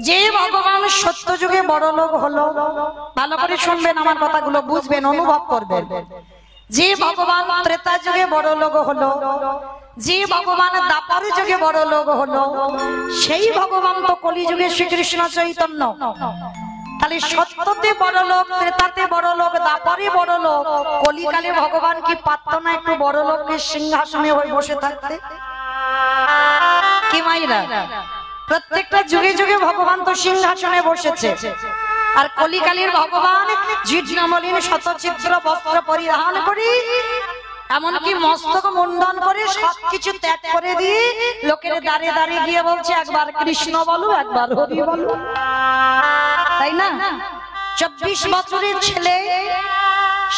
যে ভগবান সত্য যুগে বড় লোক হলো, ভালো করে শুনবেন আমার কথাগুলো, বুঝবেন, অনুভব করবেন। যে ভগবান ত্রেতা যুগে বড় লোক হলো, যে ভগবান দ্বাপর যুগে বড় লোক হলো, সেই ভগবান তো কলি যুগে শ্রীকৃষ্ণ চৈতন্য। তাহলে সত্যতে বড় লোক, ত্রেতাতে বড় লোক, দ্বাপরে বড় লোক, কলিকালে ভগবান কি পারত না একটু বড় লোকের সিংহাসনে হয়ে বসে থাকতে? কি মাইরা, প্রত্যেকটা যুগে যুগে ভগবান তো সিংহাসনে বসেছে। আর কলিকালের ভগবান জীর্ণমলিন শতচিত্র বস্ত্র পরিধান করে, এমনকি মস্তক মুন্ডন করে সবকিছু ত্যাগ করে দিয়ে লোকের দাঁড়িয়ে দাঁড়িয়ে গিয়ে বলছে একবার কৃষ্ণ বলো, একবার হরি বলো, তাই না? 24 বছরের ছেলে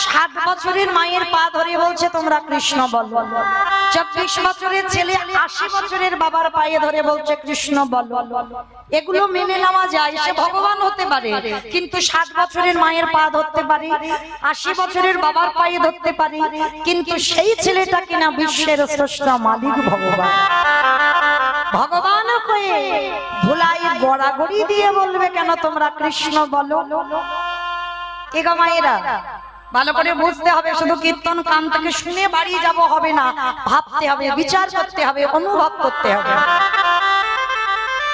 7 বছরের মায়ের পা ধরে বলছে তোমরা কৃষ্ণ বলো। 24 বছরের ছেলে 80 বছরের বাবার পায়ে ধরে বলছে কৃষ্ণ বলো। এগুলো মেনে নেওয়া যায়, সে ভগবান হতে পারে, কিন্তু 7 বছরের মায়ের পা ধরতে পারে, 80 বছরের বাবার পায়ে ধরতে পারে, কিন্তু সেই ছেলেটা কিনা বিশ্বের স্রষ্টা মালিক ভগবান। ভগবান হয়ে ধুলাই গড়াগড়ি দিয়ে বলবে কেন তোমরা কৃষ্ণ বলো? এ গো মায়েরা, ভালো করে বুঝতে হবে। শুধু কীর্তন কান থেকে শুনে বাড়ি যাব হবে না, ভাবতে হবে, বিচার করতে হবে, অনুভব করতে হবে।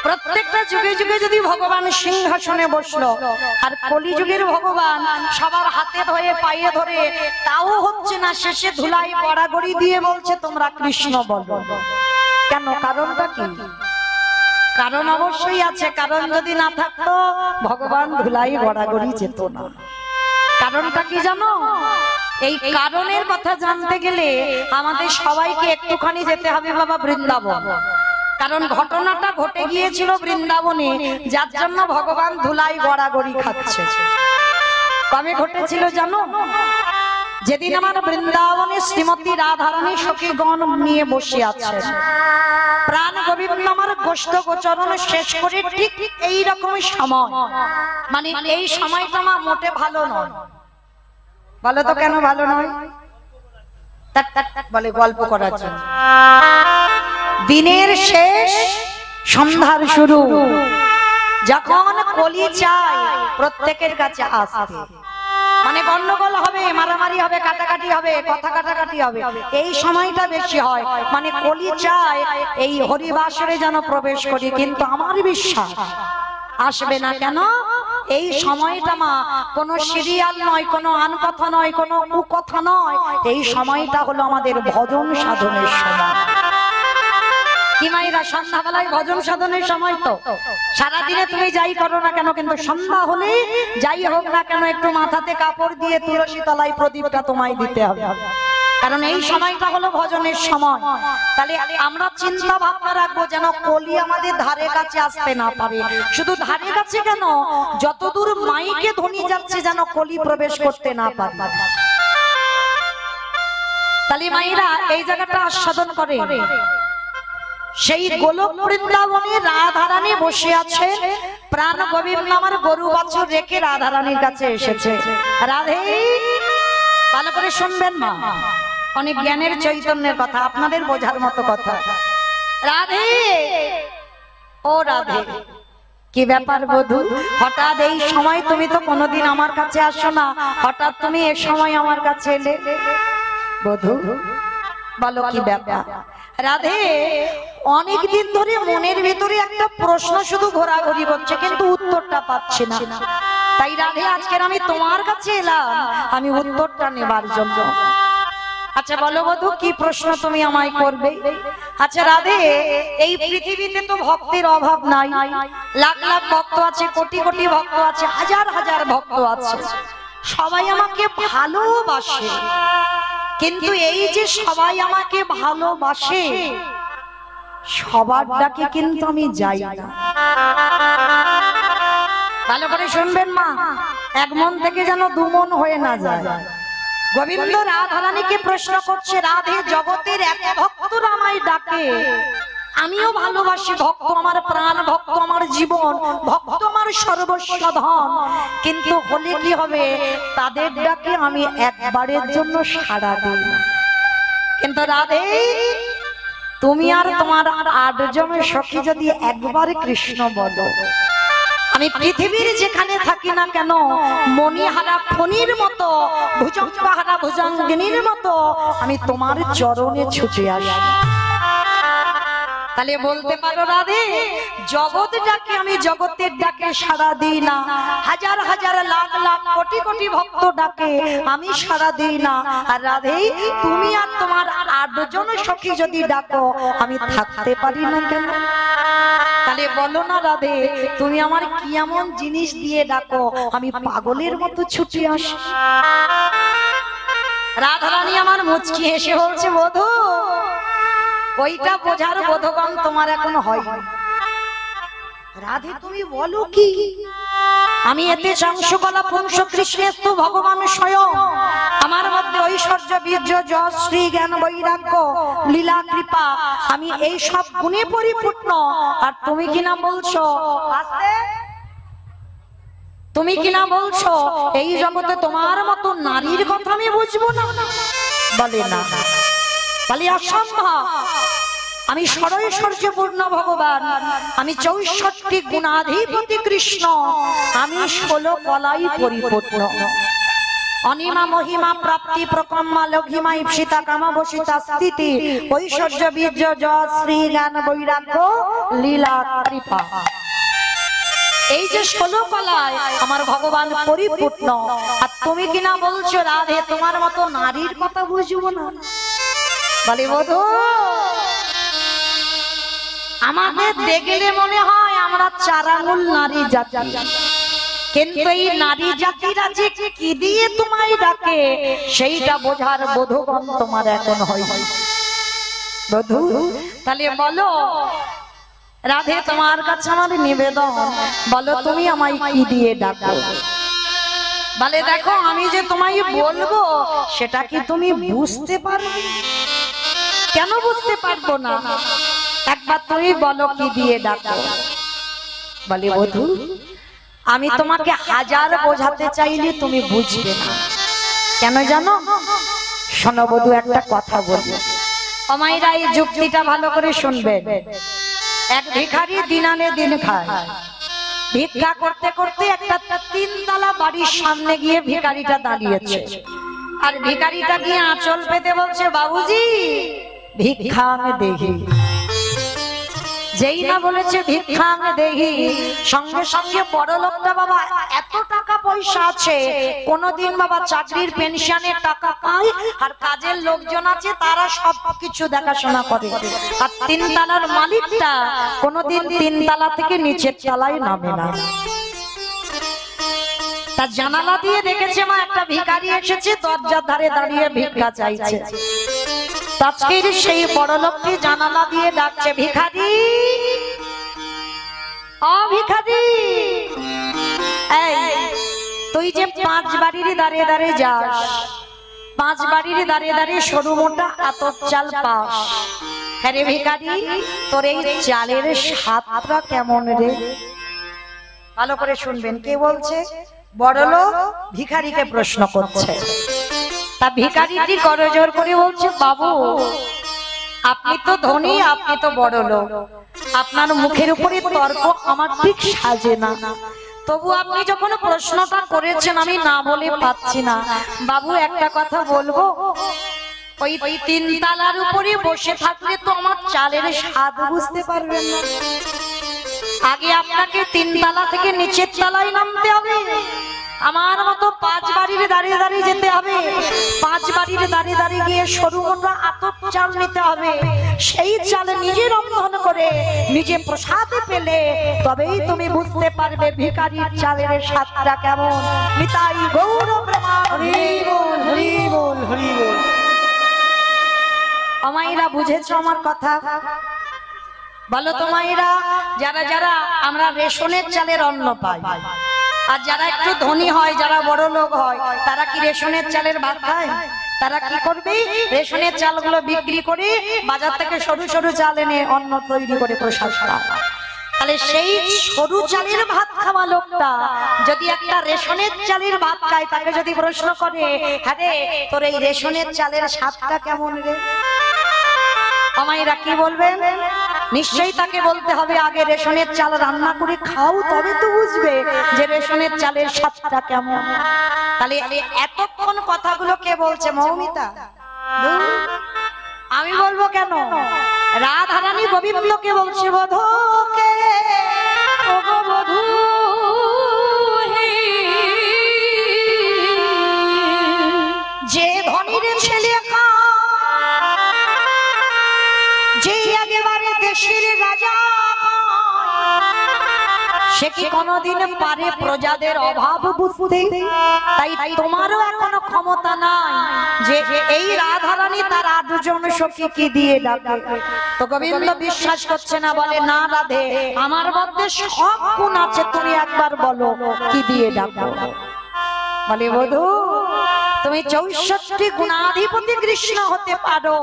প্রত্যেকটা যুগে যুগে যদি ভগবান সিংহাসনে বসলো, আর কলিযুগের ভগবান সবার হাতে ধরে পায়ে ধরে তাও হচ্ছে না, শেষে ধুলাই গড়াগড়ি দিয়ে বলছে তোমরা কৃষ্ণ বলো। কেন? কারণটা কি? কারণ অবশ্যই আছে। কারণ যদি না থাকতো ভগবান ধুলাই গড়াগড়ি যেত না। কারণটা কি জানো? এই কারণের কথা জানতে গেলে আমাদের সবাইকে একটুখানি যেতে হবে বাবা বৃন্দাবন। কারণ ঘটনাটা ঘটে গিয়েছিল বৃন্দাবনে, যার জন্য ভগবান ধুলাই গড়াগড়ি খাচ্ছে। কবে ঘটেছিল জানো? যেদিন আমার বৃন্দাবনে শ্রীমতী রাধারানী সখীগণ নিয়ে বসে আছে, প্রাণ গোবিন্দ আমার গোষ্ঠ গোচরণ শেষ করে ঠিক এই রকম সময়, মানে এই সময়টা আমার মোটে ভালো নয়। বলো তো কেন ভালো নয়? বলে গল্প করার জন্য। দিনের শেষ, সন্ধ্যার শুরু, যখন কলি চায় প্রত্যেকের কাছে আসতে, মানে গন্ডগোল হবে, মারামারি হবে, কাটাকাটি হবে, কথা কাটাকাটি হবে, এই সময়টা বেশি হয়। মানে কলি চায় এই হরিবাসরে যেন প্রবেশ করি, কিন্তু আমার বিশ্বাস আসবে না। কেন? এই সময়টা মা কোনো সিরিয়াল নয়, কোনো আন কথা নয়, কোনো কুকথা নয়, এই সময়টা হলো আমাদের ভজন সাধনের সময়। কি মায়েরা, সন্ধ্যাবেলায় ভজন সাধনের সময় তো। সারাদিনে তুমি যাই করো না কেন, কিন্তু সন্ধ্যা হলে যাই হোক না কেন একটু মাথাতে কাপড় দিয়ে তুলসী তলায় প্রদীপটা তোমায় দিতে হবে, কারণ এই সময়টা হলো ভজনের সময়। তাহলে আমরা চিন্তা ভাবনা রাখবো যেন কলি আমাদের ধারে কাছে আসতে না পারে। শুধু ধারে কাছে কেন, যতদূর মাইকে ধ্বনি যাচ্ছে যেন কলি প্রবেশ করতে না পারে। তাহলে মায়েরা এই জায়গাটা আস্বাদন করে। সেই গোলক বৃন্দাবনে রাধারানী বসে আছে, প্রাণ গোবিন্দ আমার গরু বাছুর রেখে রাধারানীর কাছে এসেছে। রাধে, ভালো করে শুনবেন মা, অনেক জ্ঞানের চৈতন্যের কথা, আপনাদের বোঝার মতো কথা। রাধে, ও রাধে, কি ব্যাপার বধূ? হঠাৎ এই সময়? তুমি তো কোনোদিন আমার কাছে আসো না, হঠাৎ তুমি এই সময় আমার কাছে এলে? বধূ বলো কি ব্যাপার? রাধে, অনেকদিন ধরে মনের ভিতরে একটা প্রশ্ন শুধু ঘোরাঘুরি করছে, কিন্তু উত্তরটা পাচ্ছি না। তাই রাধে, আজকের আমি তোমার কাছে এলাম, আমি উত্তরটা নেবার জন্য। আচ্ছা বলো বধূ, কি প্রশ্ন তুমি আমায় করবে? আচ্ছা রাধে, এই পৃথিবীতে তো ভক্তের অভাব নাই, লাখ লাখ ভক্ত আছে, কোটি কোটি ভক্ত আছে, হাজার হাজার ভক্ত আছে, সবাই আমাকে ভালোবাসে, কিন্তু এই যে সবাই আমাকে ভালোবাসে, সবার ডাকে কিন্তু আমি যাই না। ভালো করে শুনবেন মা, এক মন থেকে যেন দুমন হয়ে না যায়। গোবিন্দ রাধারানীকে প্রশ্ন করছে, রাধে, জগতের এক ভক্তরা আমায় ডাকে, আমিও ভালোবাসি, ভক্ত আমার প্রাণ, ভক্ত আমার জীবন, ভক্ত আমার সর্বস্ব ধন, কিন্তু হলে কি হবে, তাদের ডাকে আমি একবারের জন্য সাড়া দিই না। কিন্তু রাধে, তুমি আর তোমার 8 জনের সখী যদি একবার কৃষ্ণ বলো, আমি পৃথিবীর যেখানে থাকি না কেন মণিহারা ফণির মতো ভুজঙ্গহারা ভুজঙ্গিনীর মতো আমি তোমার চরণে ছুটে আসি। তাহলে বলতে পারো রাধে, জগৎ ডাকে আমি জগতের ডাকে সাড়া দিই না, হাজার হাজার লাখ লাখ কোটি কোটি ভক্ত ডাকে আমি সাড়া দিই না, আর রাধে তুমি আর তোমার 8 জন সখী যদি ডাকো আমি থাকতে পারি না কেন? তাহলে বলো না রাধে, তুমি আমার কি এমন জিনিস দিয়ে ডাকো আমি পাগলের মতো ছুটে আসি? রাধারানী আমার মুচকি হেসে বলছে, বধূ ওইটা বোঝার বোধগম তোমার এখন হয়। রাধে তুমি বলো কি? আমি এতে চাংশুকলা পুংস কৃষ্ণেস্তু ভগবান স্বয়ং, আমার মধ্যে ঐশ্বর্য বীর্য যশ শ্রী জ্ঞান বৈরাগ্য লীলা কৃপা, আমি এই সব গুণে পরিপূর্ণ। আর তুমি কিনা বলছো, তুমি কিনা বলছো এই জগতে তোমার মতো নারীর কথা আমি বুঝবো না? বলে না, বলে অসম্ভব। আমি ষড়ৈশ্বর্যপূর্ণ ভগবান, আমি 64 গুণাধিপতি কৃষ্ণ, আমি 16 কলাই পরিপূর্ণ। অনিমা মহিমা প্রাপ্তি প্রকম্মা লঘিমা ইপ্সিতা কামা বসিতা স্থিতি ঐশ্বর্য বীর্য যশ শ্রী জ্ঞান বৈরাগ্য লীলা কৃপা, এই যে 16 কলায় আমার ভগবান পরিপূর্ণ। আর তুমি কিনা বলছো রাধে তোমার মতো নারীর কথা বুঝবো না? বলে বধূ আমাদের দেখলে মনে হয় আমরা 4 আঙুল নারী জাতি, কিন্তু এই নারী জাতিরা যে কি দিয়ে তোমায় ডাকে সেইটা বোঝার বোধগম তোমার এখন হয় বধূ। তাহলে বলো রাধে তোমার কাছে আমার নিবেদন, বলো তুমি আমায় কি দিয়ে ডাকো? বলে দেখো আমি যে তোমায় বলবো সেটা কি তুমি বুঝতে পারবে? কেন বুঝতে পারবো না? একবার তুমি বলো কি দিয়ে ডাকো। বলে বধূ আমি তোমাকে হাজার বোঝাতে চাইলে তুমি বুঝবে না, কেন জানো? শোনো বধূ একটা কথা বলি, আমায়রা এই যুক্তিটা ভালো করে শুনবেন। এক ভিখারি দিন আনে দিন খায়, ভিক্ষা করতে করতে একটা 3 তলা বাড়ির সামনে গিয়ে ভিখারিটা দাঁড়িয়েছে, আর ভিখারিটা গিয়ে আঁচল পেতে বলছে, বাবুজি ভিক্ষা আমি দেখি। যেই না বলেছে ভিক্ষা আমি দেখি, সঙ্গে সঙ্গে বড় লোকটা বাবা এত টাকা পয়সা আছে, কোনদিন বাবা চাকরির পেনশনের টাকা পায়, আর কাজের লোকজন আছে তারা সব কিছু দেখাশোনা করে, আর 3 তলার মালিকটা কোনদিন 3 তলা থেকে নিচের তলায় নামে না। তার জানালা দিয়ে দেখেছে মা একটা ভিখারি এসেছে, দরজার ধারে দাঁড়িয়ে ভিক্ষা চাইছে। আজকের সেই বড় লোকটি জানালা দিয়ে ডাকছে, ভিখারি ও ভিখারি, এই তুই যে 5 বাড়ির দাঁড়িয়ে দাঁড়িয়ে যাস, 5 বাড়ির দাঁড়িয়ে দাঁড়িয়ে সরু মোটা আতপ চাল পাস, হ্যাঁ রে ভিখারি তোর এই চালের স্বাদটা কেমন রে? ভালো করে শুনবেন, কে বলছে? বড় লোক ভিখারিকে প্রশ্ন করছে। তা ভিখারিটি করজোর করে বলছে, বাবু আপনি তো ধনী, আপনি তো বড় লোক, আপনার মুখের উপরে তর্ক আমার ঠিক সাজে না, তবু আপনি যখন প্রশ্নটা করেছেন আমি না বলে পাচ্ছি না। বাবু একটা কথা বলবো, ওই 3 তলার উপরে বসে থাকলে তো আমার চালের স্বাদ বুঝতে পারবেন না, আগে আপনাকে 3 তলা থেকে নিচের তলায় নামতে হবে, আমার মতো 5 বাড়ির দাঁড়িয়ে দাঁড়িয়ে যেতে হবে, 5 বাড়ির দাঁড়িয়ে দাঁড়িয়ে গিয়ে সরু মোটা আতপ চাল নিতে হবে, সেই চাল নিজে রন্ধন করে নিজে প্রসাদে পেলে তবেই তুমি বুঝতে পারবে ভিখারির চালের স্বাদটা কেমন। নিতাই গৌর প্রেমানন্দে হরি বল হরি বল হরি বল। আমায়রা বুঝেছো আমার কথা? বলো তোমায়রা, যারা যারা আমরা রেশনের চালের অন্ন পাই, আর যারা একটু ধনী হয়, যারা বড় লোক হয়, তারা কি রেশনের চালের ভাত খায়? তারা কি করবে? রেশনের চালগুলো বিক্রি করে বাজার থেকে সরু সরু চাল এনে অন্ন তৈরি করে প্রসাদ খায়। তাহলে সেই সরু চালের ভাত খাওয়া লোকটা যদি একটা রেশনের চালের ভাত খায়, তাকে যদি প্রশ্ন করে, হ্যাঁ রে তোর এই রেশনের চালের স্বাদটা কেমন রে? আমায়রা কি বলবেন? নিশ্চয়ই তাকে বলতে হবে আগে রেশনের চাল রান্না করে খাও, তবে তো বুঝবে যে রেশনের চালের স্বাদটা কেমন। তাহলে এতক্ষণ কথাগুলো কে বলছে? মৌমিতা। আমি বলবো কেন? রাধারানী গোবিন্দকে বলছে, বধূকে ও গো বধূ যে ধনীর ছেলে যে একেবারে দেশের রাজা, সে কি কোনদিন পারে প্রজাদের অভাব বুঝতে? তাই তোমারও এখনো ক্ষমতা নাই যে এই রাধারানী তার 8 জন সখীকে দিয়ে ডাকে। তো গোবিন্দ বিশ্বাস করছে না, বলে না রাধে, আমার মধ্যে সব গুণ আছে, তুমি একবার বলো কি দিয়ে ডাকো। বলে বধূ, তুমি 64 গুণাধিপতি কৃষ্ণ হতে পারো,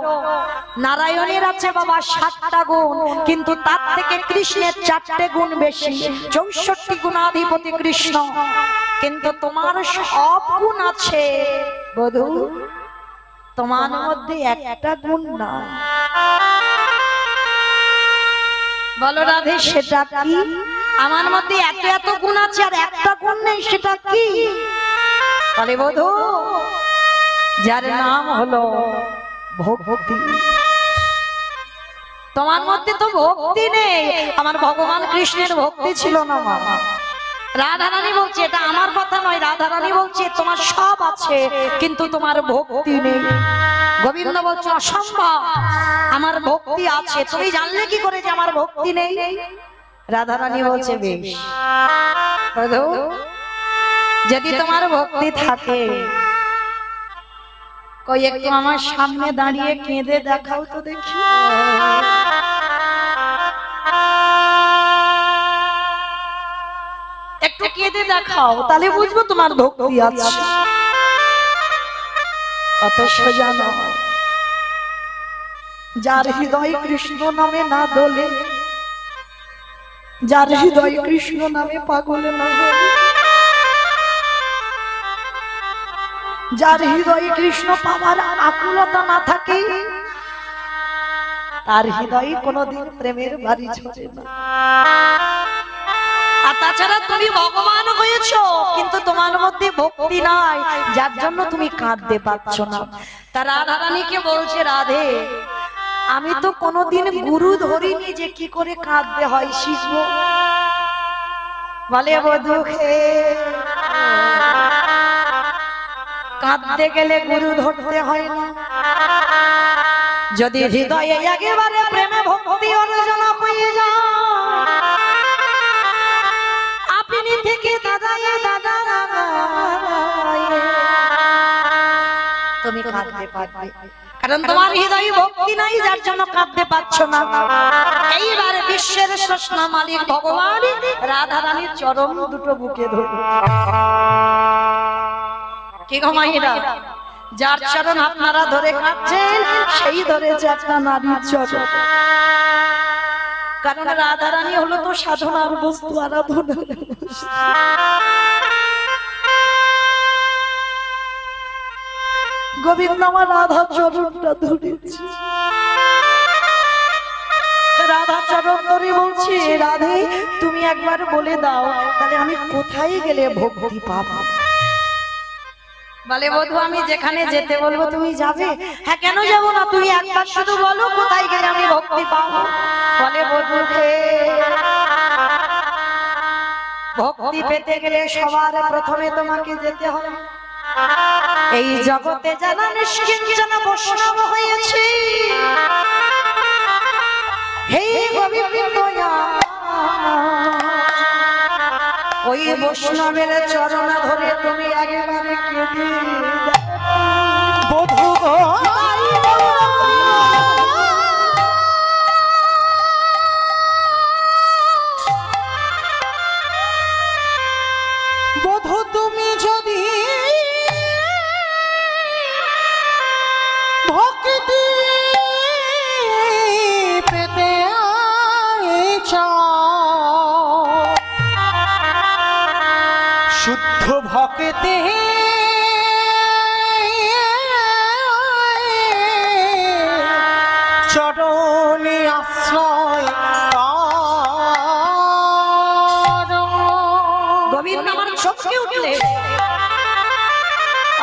নারায়ণের আছে বাবা 7টা গুণ, কিন্তু তার থেকে কৃষ্ণের 4টে গুণ বেশি। 64 গুণাধিপতি কৃষ্ণ, কিন্তু তোমার সব গুণ আছে বধূ, তোমার মধ্যে একটা গুণ না। বলো রাধে, সেটা কি? আমার মধ্যে এত এত গুণ আছে আর একটা গুণ নেই, সেটা কি? বলে বধূ, যার নাম হলো ভক্তি। তোমার মধ্যে তো ভক্তি নেই। আমার ভগবান কৃষ্ণের ভক্তি ছিল না মা। রাধারানী বলছে, এটা আমার কথা নয়, রাধারানী বলছে তোমার সব আছে কিন্তু তোমার ভক্তি নেই। গোবিন্দ বলছে অসম্ভব, আমার ভক্তি আছে। তুমি জানলে কি করে যে আমার ভক্তি নেই? রাধারানী বলছে বেশ, যদি তোমার ভক্তি থাকে কই একটু আমার সামনে দাঁড়িয়ে কেঁদে দেখাও তো দেখি। একটু কেঁদে দেখাও, তাহলে বুঝবো তোমার ভক্তি আছে। অত সোজা নয়। যার হৃদয় কৃষ্ণ নামে না দোলে, যার হৃদয় কৃষ্ণ নামে পাগল না হয়, যার হৃদয়ে কৃষ্ণ পাওয়ার আকুলতা না থাকে, তার হৃদয়ে কোনদিন প্রেমের বাড়ি ছোটে না। আর তাছাড়া তুমি ভগবান হয়েছো কিন্তু তোমার মধ্যে ভক্তি নাই, যার জন্য তুমি কাঁদতে পারছো না। তা রাধারানীকে বলছে, রাধে আমি তো কোনদিন গুরু ধরিনি যে কি করে কাঁদতে হয়, শিখবো। বলে বধূ, কাঁদতে গেলে গুরু ধরতে হয় না। যদি হৃদয়ে একেবারে প্রেমে ভক্তি অর্জন হয়ে যায়, আপনি থেকে দাদাই দাদা তুমি কাঁদতে পারবে, কারণ তোমার হৃদয়ে ভক্তি নাই, যার জন্য কাঁদতে পারছো না। এইবার বিশ্বের স্রষ্টা মালিক ভগবান রাধারানীর চরণ দুটো বুকে ধরে, কি গো মায়েরা, যার চরণ আপনারা ধরে কাঁদছেন সেই ধরেছে একটা নারীর চরণ। কারণ রাধারানী হলো তো সাধনার বস্তু, আরাধনার বস্তু। গোবিন্দ আমার রাধা চরণটা ধরেছে, রাধা চরণ ধরে বলছি, রাধে তুমি একবার বলে দাও তাহলে আমি কোথায় গেলে ভক্তি পাবো। বলে বধূ, আমি যেখানে যেতে বলবো তুমি যাবে? হ্যাঁ, কেন যাব না, তুমি একবার শুধু বলো কোথায় গেলে আমি ভক্তি পাবো। বলে বধূ, ভক্তি পেতে গেলে সবার প্রথমে তোমাকে যেতে হবে এই জগতে যারা নিষ্কিঞ্চন বৈষ্ণব হয়েছে, হে গোবিন্দ ওই বৈষ্ণবের চরণ ধরে তুমি একেবারে কেঁদে বধূ গো। বধূ তুমি যদি ভক্তি পেতে শুদ্ধ ভক্তি চরণ চমকে উঠলে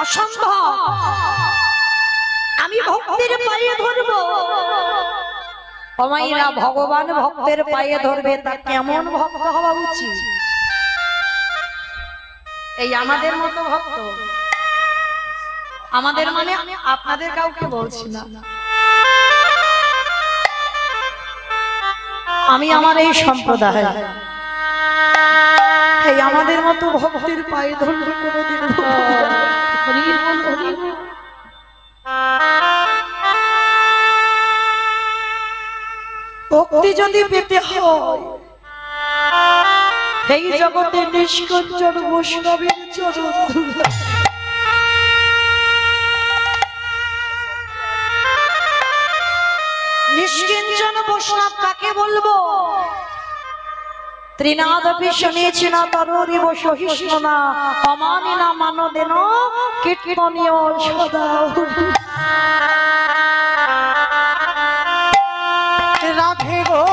অসম্ভব, আমি ভক্তের পায়ে ধরবো। মায়েরা ভগবান ভক্তের পায়ে ধরবে, তা কেমন ভক্ত হওয়া উচিত? এই আমাদের মতো ভক্ত, আমাদের মানে আপনাদের কাউকে বলছি না, আমি আমার এই সম্প্রদায়, এই আমাদের মতো ভক্তের পায়ে ধরলে কোনোদিন ভক্তি যদি পেতে হয়, এই জগতে নিষ্কঞ্চন বৈষ্ণবের চরণ ধুলা। নিষ্কিঞ্চন বৈষ্ণব কাকে বলবো? ত্রিনাদপি শুনেছি না তরুরিব সহিষ্ণ না অমানি না মানদেন কীর্তনীয় সদা। রাধে গো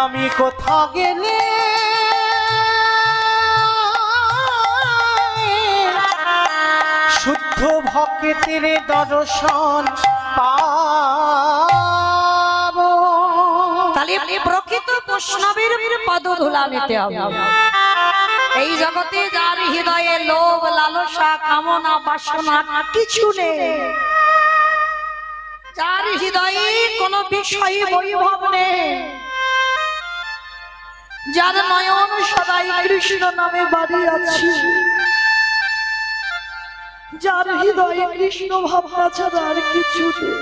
আমি কোথা গেলে শুদ্ধ ভক্তের দর্শন পাবো? তাহলে প্রকৃত বৈষ্ণবের পদধূলা নিতে হবে। এই জগতে যার হৃদয়ে লোভ লালসা কামনা বাসনা কিছু নেই, যার হৃদয়ে কোনো বিষয় বৈভব নেই, যার নয়ন সদাই কৃষ্ণ নামে বাড়ি আছে, যার হৃদয়ে কৃষ্ণ ভাবনা ছাড়া আর কিছু নেই,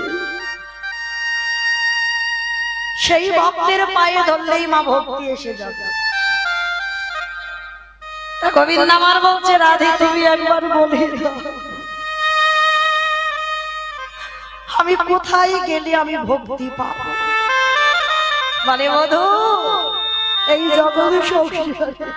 সেই ভক্তের পায়ে ধরলেই মা ভক্তি এসে যাবে। গোবিন্দ আমার বলছে, রাধে তুমি একবার বলে দাও আমি কোথায় গেলে আমি ভক্তি পাবো? বলে বধূ, এই জগৎ সংসারে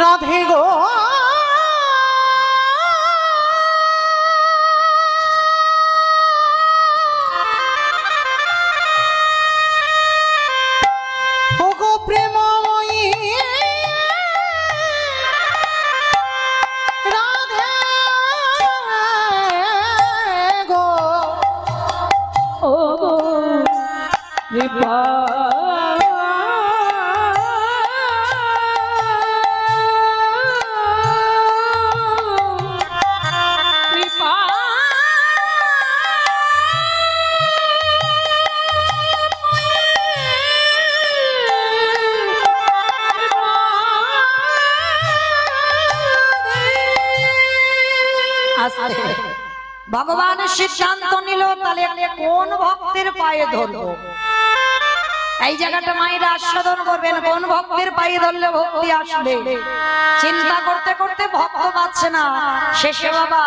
রাধে গো ওগো প্রেমময়ী রাধে গো ও কৃপা ভগবান সিদ্ধান্ত নিল, তাহলে কোন ভক্তের পায়ে ধরবো? এই জায়গাটা মায়েরা আস্বাদন করবেন, কোন ভক্তের পায়ে ধরলে ভক্তি আসবে। চিন্তা করতে করতে ভক্ত পাচ্ছে না, শেষে বাবা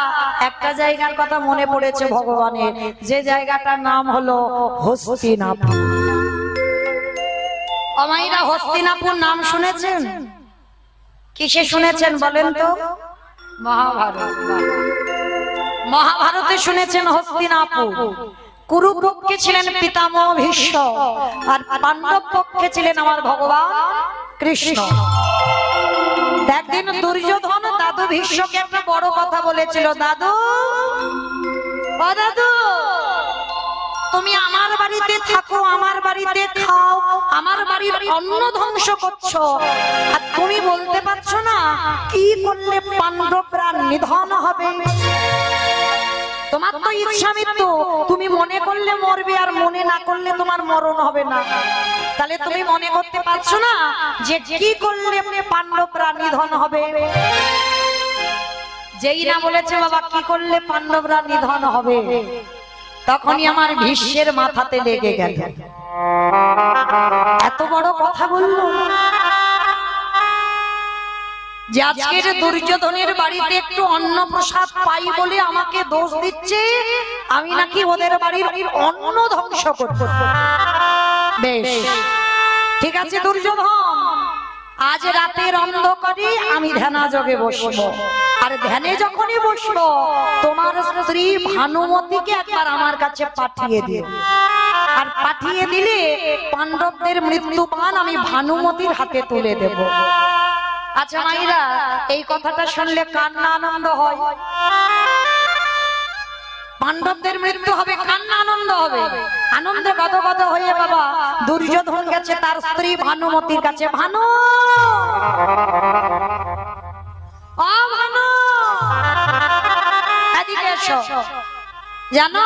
একটা জায়গার কথা মনে পড়েছে ভগবানের, যে জায়গাটার নাম হলো হস্তিনাপুর। মায়েরা হস্তিনাপুর নাম শুনেছেন? কিসে শুনেছেন বলেন তো? মহাভারত। মহাভারতে শুনেছেন হস্তিনাপুর। কুরু পক্ষে ছিলেন পিতামহ ভীষ্ম, আর পাণ্ডব পক্ষে ছিলেন আমার ভগবান কৃষ্ণ। একদিন দুর্যোধন দাদু ভীষ্মকে একটা বড় কথা বলেছিল, দাদু ও দাদু, তুমি আমার বাড়িতে থাকো, আমার বাড়িতে খাও, আমার বাড়ির অন্ন ধ্বংস করছো, আর তুমি বলতে পারছো না কি করলে পাণ্ডবরা নিধন হবে? তোমার তো ইচ্ছা মৃত্যু, তুমি মনে করলে মরবে, আর মনে না করলে তোমার মরণ হবে না। তাহলে তুমি মনে করতে পারছো না যে কি করলে পাণ্ডবরা নিধন হবে? যেই না বলেছে বাবা কি করলে পাণ্ডবরা নিধন হবে, তখনই আমার ভীষ্মের মাথাতে লেগে গেল। এত বড় কথা বলল যে আজকের দুর্যোধনের বাড়িতে একটু অন্ন প্রসাদ পাই বলে আমাকে দোষ দিচ্ছে, আমি নাকি ওদের বাড়ির অন্ন ধ্বংস করব। বেশ ঠিক আছে দুর্যোধন, আজ রাতের অন্ধকারে আমি ধ্যানাযোগে বসবো, আর ধ্যানে যখনই বসবো তোমার স্ত্রী ভানুমতিকে একবার আমার কাছে পাঠিয়ে দিও, আর পাঠিয়ে দিলে পাণ্ডবদের মৃত্যুবান আমি ভানুমতির হাতে তুলে দেব। আচ্ছা মাইরা, এই কথাটা শুনলে কার না আনন্দ হয়? পাণ্ডবদের মৃত্যু হবে, কার না আনন্দ হবে? আনন্দে গদগদ হয়ে বাবা দুর্যোধন গেছে তার স্ত্রী ভানুমতির কাছে। ভানু, ও ভানু, এদিকে এসো। জানো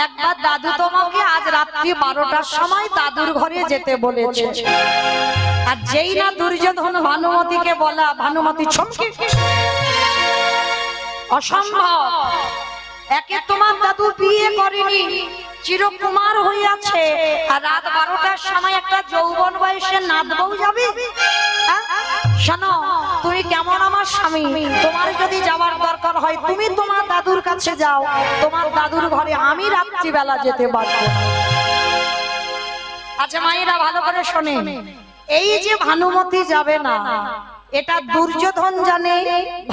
একবার দাদু তোমাকে আজ রাত্রি 12টার সময় দাদুর ঘরে যেতে বলেছে, আর যেই না দুর্যোধন ভানুমতিকে বলা, ভানুমতি চমকে, অসম্ভব, একে তোমার দাদু বিয়ে করেনি, চিরকুমার হইয়াছে, আর রাত 12টার সময় একটা যৌবন বয়সে নাত বউ যাবে? শোনো, তুমি কেমন আমার স্বামী, তোমার যদি যাওয়ার দরকার হয় তুমি তোমার দাদুর কাছে যাও, তোমার দাদুর ঘরে আমি রাত্রিবেলা যেতে পারবো। আচ্ছা মায়েরা ভালো করে শোনে, এই যে ভানুমতি যাবে না এটা দুর্যোধন জানে,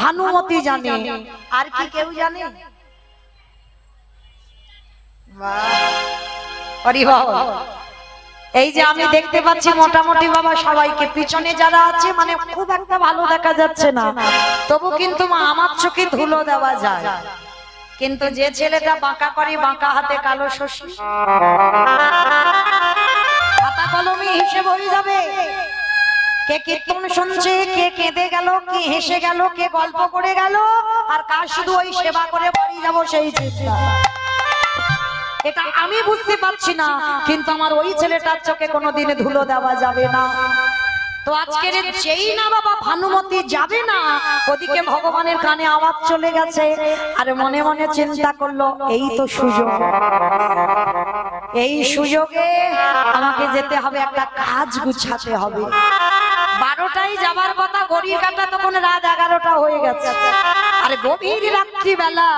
ভানুমতি জানে, আর কি কেউ জানে? এই যে আমি দেখতে পাচ্ছি মোটামুটি বাবা সবাইকে, পিছনে যারা আছে মানে খুব একটা ভালো দেখা যাচ্ছে না, তবু কিন্তু আমার চোখে ধুলো দেওয়া যায়। কিন্তু যে ছেলেটা বাঁকা করে, বাঁকা হাতে কালো শশী, খাতা কলমে হিসেব হয়ে যাবে, কে কীর্তন শুনছে, কে কেঁদে গেল, কে হেসে গেল, কে গল্প করে গেল, আর কার শুধু ওই সেবা করে বাড়ি যাবো সেই চিন্তা। এটা আমি বুঝতে পারছি না, কিন্তু আমার ওই ছেলেটার চোখে কোনোদিনে ধুলো দেওয়া যাবে না। তো আজকের যেই না বাবা ভানুমতি যাবে না, ওদিকে ভগবানের কানে আওয়াজ চলে গেছে, আর মনে মনে চিন্তা করলো এই তো সুযোগ, এই সুযোগে আমাকে যেতে হবে, একটা কাজ গুছাতে হবে। 12টায় যাবার কথা, ঘড়ির কাঁটা তখন রাত 11টা হয়ে গেছে, আর গভীর রাত্রিবেলা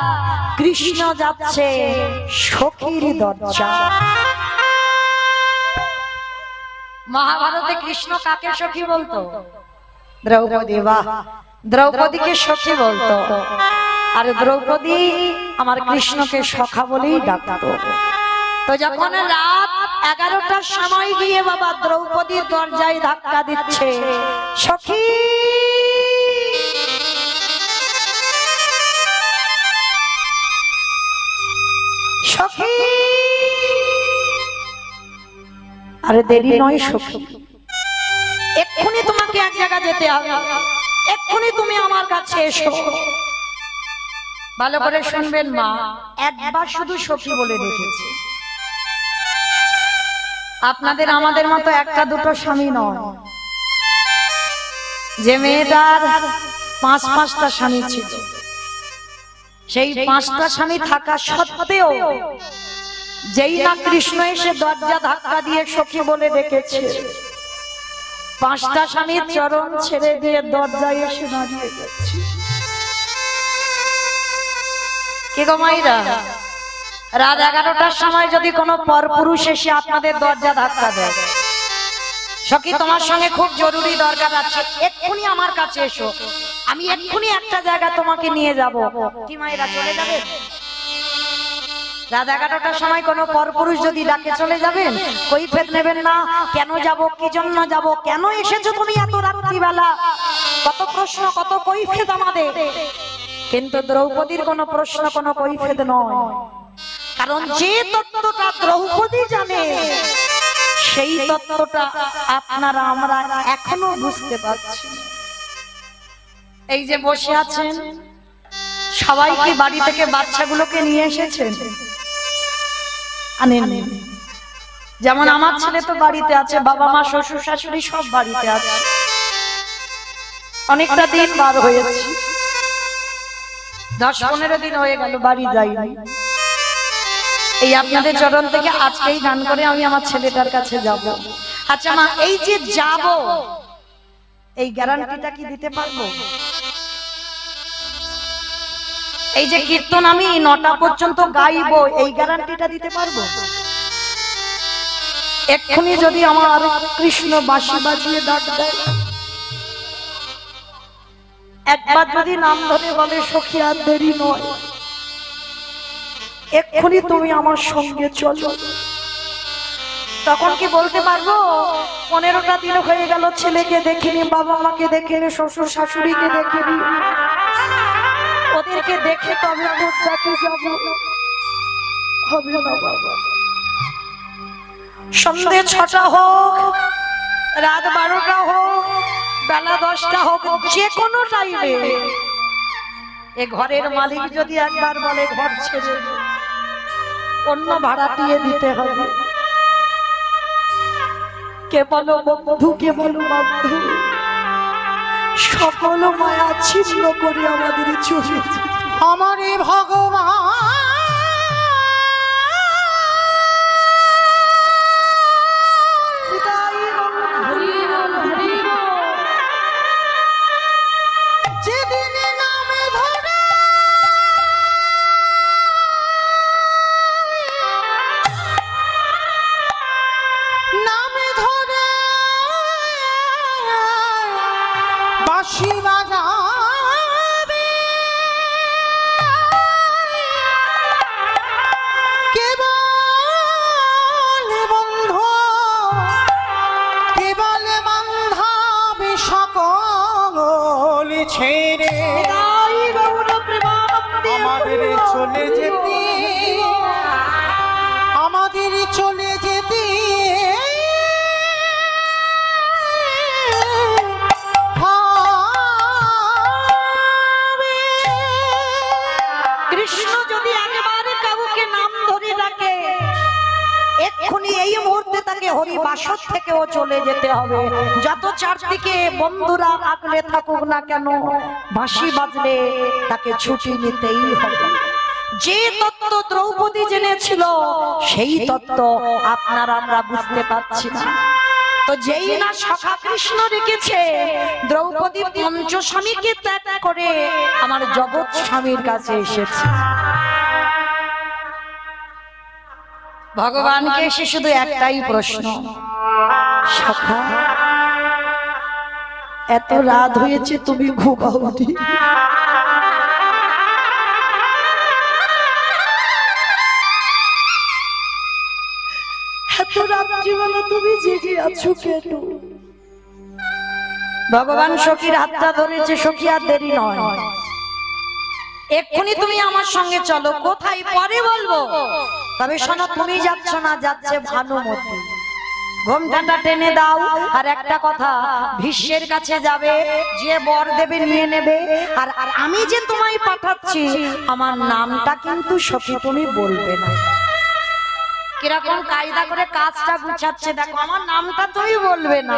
কৃষ্ণ যাচ্ছে সখীর দরজা। মহাভারতে কৃষ্ণ কাকে সখী বলতো? দ্রৌপদী। বাহ, দ্রৌপদীকে সখী বলতো, আর দ্রৌপদী আমার কৃষ্ণকে সখা বলেই ডাকতো। তো যখন রাত 11টার সময় গিয়ে বাবা দ্রৌপদীর দরজায় ধাক্কা দিচ্ছে, সখী সখী, আরে দেরি নয় সখী, এক্ষুনি তোমাকে এক জায়গা যেতে হবে, এক্ষুনি তুমি আমার কাছে এসো। ভালো করে শুনবেন মা, একবার শুধু সখী বলে রেখেছে, আপনাদের আমাদের মতো একটা দুটো স্বামী নয়। যে মেয়েটার 5-5টা স্বামী ছিল, সেই 5টা স্বামী থাকা সত্ত্বেও যেই না কৃষ্ণ এসে দরজা ধাক্কা দিয়ে সখী বলে ডেকেছে, 5টা স্বামীর চরণ ছেড়ে দিয়ে দরজায় এসে দাঁড়িয়ে গেছে। কি গো মাইরা, রাত 11টার সময় যদি কোনো পরপুরুষ এসে আপনাদের দরজা ধাক্কা দেয়, সখী তোমার সঙ্গে খুব জরুরি দরকার আছে, এক্ষুনি আমার কাছে এসো, আমি এক্ষুনি একটা জায়গা তোমাকে নিয়ে যাব, কি মায়েরা চলে যাবে? রাত 11টার সময় কোনো পরপুরুষ যদি ডাকে চলে যাবেন, কৈফিয়ত নেবেন না, কেন যাব, কি জন্য যাব, কেন এসেছো তুমি এত রাত্রিবেলা, কত প্রশ্ন, কত কৈফিয়ত আমাদের। কিন্তু দ্রৌপদীর কোনো প্রশ্ন, কোনো কৈফিয়ত নয়, কারণ যে তত্ত্বটা দ্রৌপদী জানে সেই তত্ত্বটা আপনারা আমরা এখনো বুঝতে পারছি। এই যে বসে আছেন সবাই কি বাড়ি থেকে বাচ্চাগুলোকে নিয়ে এসেছেন? আনেন। যেমন আমার ছেলে তো বাড়িতে আছে, বাবা মা শ্বশুর শাশুড়ি সব বাড়িতে আছে, অনেকটা দিন বার হয়েছে, 10-15 দিন হয়ে গেল বাড়ি যাইনি। এই আপনাদের চরণ থেকে আজকেই গান করে আমি আমার ছেলেটার কাছে যাব। আচ্ছা মা, এই যে যাব, এই গ্যারান্টিটা কি দিতে পারবো? এই যে কীর্তন আমি 9টা পর্যন্ত গাইবো, এই গ্যারান্টিটা দিতে পারবো? এক্ষুনি যদি আমার কৃষ্ণ বাঁশি বাজিয়ে ডাক দেয়, একবার যদি নাম ধরে বলে সখী আর দেরি নয়, এক্ষুনি তুমি আমার সঙ্গে চলো, তখন কি বলতে পারবো 15টা দিন হয়ে গেল ছেলেকে দেখিনি, বাবা মাকে দেখিনি, শ্বশুর শাশুড়িকে দেখিনি, ওদেরকে দেখে তবে ডাকে যাবো? হবে না বাবা। সন্ধ্যে 6টা হোক, রাত 12টা হোক, বেলা 10টা হোক, যে কোনো টাইমে এ ঘরের মালিক যদি একবার বলে ঘর ছেড়ে অন্য ভাড়াটিয়ে দিতে হবে, কে বলো বন্ধু, কে বলো বন্ধু, সকল মায়া ছিন্ন করে আমাদের চলে যেতে। আমারে ভগবান যেদিন নামে ধরে নামে ধরে বাঁশি বাজাবে, কেবল বন্ধু, কেবল বান্ধাবে সকল ছেড়ে আমাদের চলে যেতে, আমাদের চলে যেতে কৃষ্ণ যদি একেবারে কাউকে নাম ধরে ডাকে, এক্ষুনি এই মুহূর্তে তাকে হরিবাসর থেকেও চলে যেতে হবে। যত চারদিকে বন্ধুরা আগলে থাকুক না কেন, বাঁশি বাজলে তাকে ছুটি নিতেই হবে। যে তত্ত্ব দ্রৌপদী জেনেছিল, সেই তত্ত্ব আপনারা আমরা বুঝতে পারছি না। তো যেই না সখা কৃষ্ণ রেখেছে, দ্রৌপদী পঞ্চস্বামীকে ত্যাগ করে আমার জগৎ স্বামীর কাছে এসেছে। ভগবানকে এসে শুধু একটাই প্রশ্ন, সখা এত রাত হয়েছে তুমি ঘুমাওনি, এত রাত্রিবেলা তুমি জেগে আছো কেন? ভগবান সখীর হাতটা ধরেছে, সখী আর দেরি নয়, এক্ষুনি তুমি আমার সঙ্গে চলো। কোথায় পরে বলবো, তবে শোনো, তুমি যাচ্ছ না, যাচ্ছে ভানুমতি। ঘোমটাটা টেনে দাও, আর একটা কথা, ভীষ্মের কাছে যাবে, যে বর দেবে নিয়ে নেবে। আর আমি যে তোমায় পাঠাচ্ছি, আমার নামটা কিন্তু সখী তুমি বলবে না। কিরকম কায়দা করে কাজটা গুছাচ্ছে দেখো, আমার নামটা তুমি বলবে না।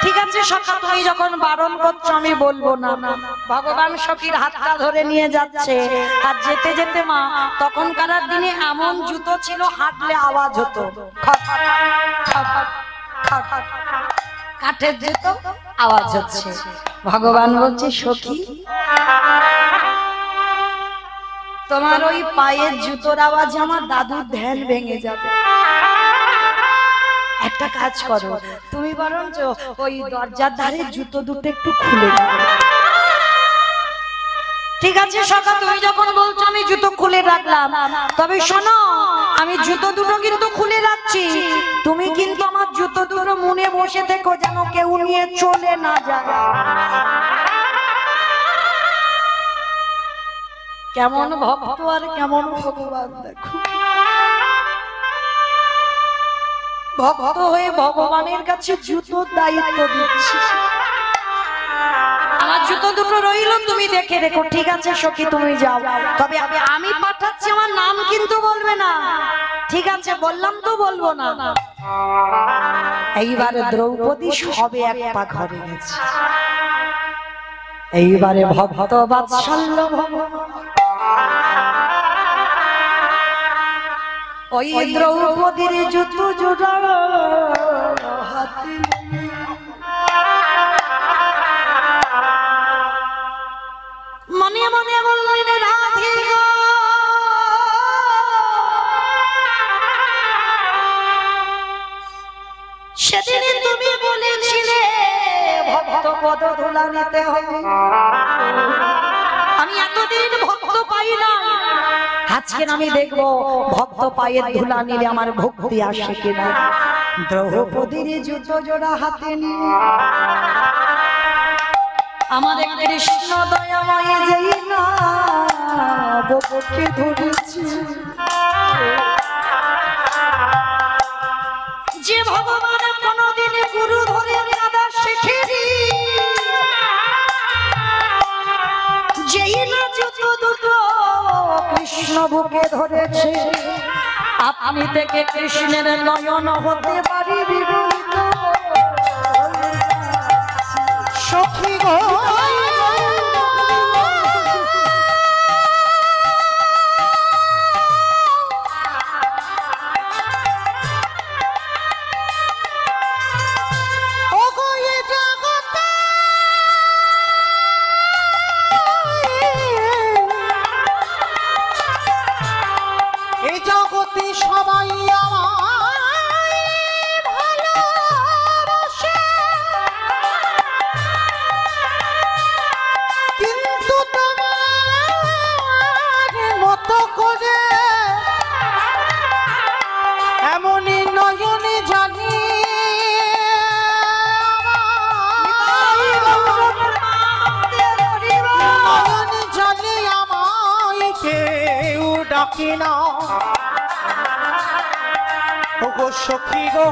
ঠিক আছে সখা, তুমি যখন বারণ করছো আমি বলবো না। ভগবান সখীর হাতটা ধরে নিয়ে যাচ্ছে, আর যেতে যেতে মা, তখনকার দিনে এমন জুতো ছিল হাঁটলে আওয়াজ হতো, কাঠের জুতো আওয়াজ হচ্ছে। ভগবান বলছে সখী, তোমার ওই পায়ের জুতোর আওয়াজে আমার দাদুর ধ্যান ভেঙে যাবে। একটা কাজ করো, তুমি বরঞ্চ ওই দরজার ধারে জুতো দুটো একটু খুলে দাও। ঠিক আছে সখা, তুমি যখন বলছো আমি জুতো খুলে রাখলাম, তবে শোনো, আমি জুতো দুটো কিন্তু খুলে রাখছি, তুমি কিন্তু আমার জুতো দুটো মনে বসে থেকো, যেন কেউ নিয়ে চলে না যায়। কেমন ভক্ত আর কেমন ভগবান দেখো, ভক্ত হয়ে ভগবানের কাছে জুতোর দায়িত্ব দিচ্ছি। আমার জুতো দুটো রইল, তুমি দেখে রেখো। ঠিক আছে সখী, তুমি যাও, তবে আমি পাঠাচ্ছি, আমার নাম কিন্তু বলবে না। ঠিক আছে বললাম তো, বলবো না। এইবারে দ্রৌপদী সবে এক পা ঘরে গেছে, এইবারে ভক্ত বাৎসল্য ওই দ্রৌপদীর জুতো জোড়া হাতে মনে মনে বললেন রাধিকা সেদিন তুমি বলেছিলে ভক্ত পদ ধুলা নিতে হবে, আমি এতদিন ভক্ত পাই না, আজকে আমি দেখবো ভক্ত পায়ের ধুলা নিলে আমার ভক্তি আসে কিনা। দ্রৌপদীর জুতো জোড়া হাতে নিয়ে আমাদের কৃষ্ণ দয়াময় যেই না বুকে ধরেছে, যে ভগবান কোনদিন গুরু ধরে কাদা শেখেনি, যেই না জুতো দুটো কৃষ্ণ বুকে ধরেছে, আপনি থেকে কৃষ্ণের নয়ন হতে পারি বিভূত সখী গো। সবাই আমায় ভালোবাসে, কিন্তু তোমার মতো করে এমনই নয়নে জানি নয়নে জানি আমায় কেউ ডাকি না। ওগো সখী গো,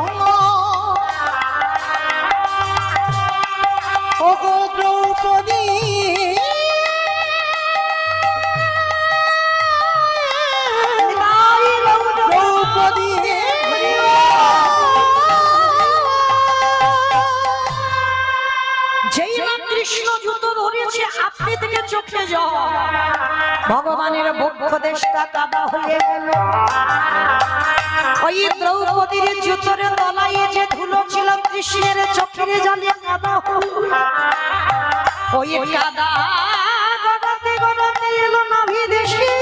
ওগো দ্রৌপদী, দ্রৌপদী যেই না কৃষ্ণ জুতো ধরেছে আপনি থেকে চোখে জল, ভগবানের বক্ষ দেশটা কাদা হয়ে গেল। ওই দ্রৌপদীর জুতোর তলায় যে ধুলো ছিল কৃষ্ণের চোখের জলে কাদা হল, ওই কাদা গড়াতে গড়াতে এলো নাভি দেশে,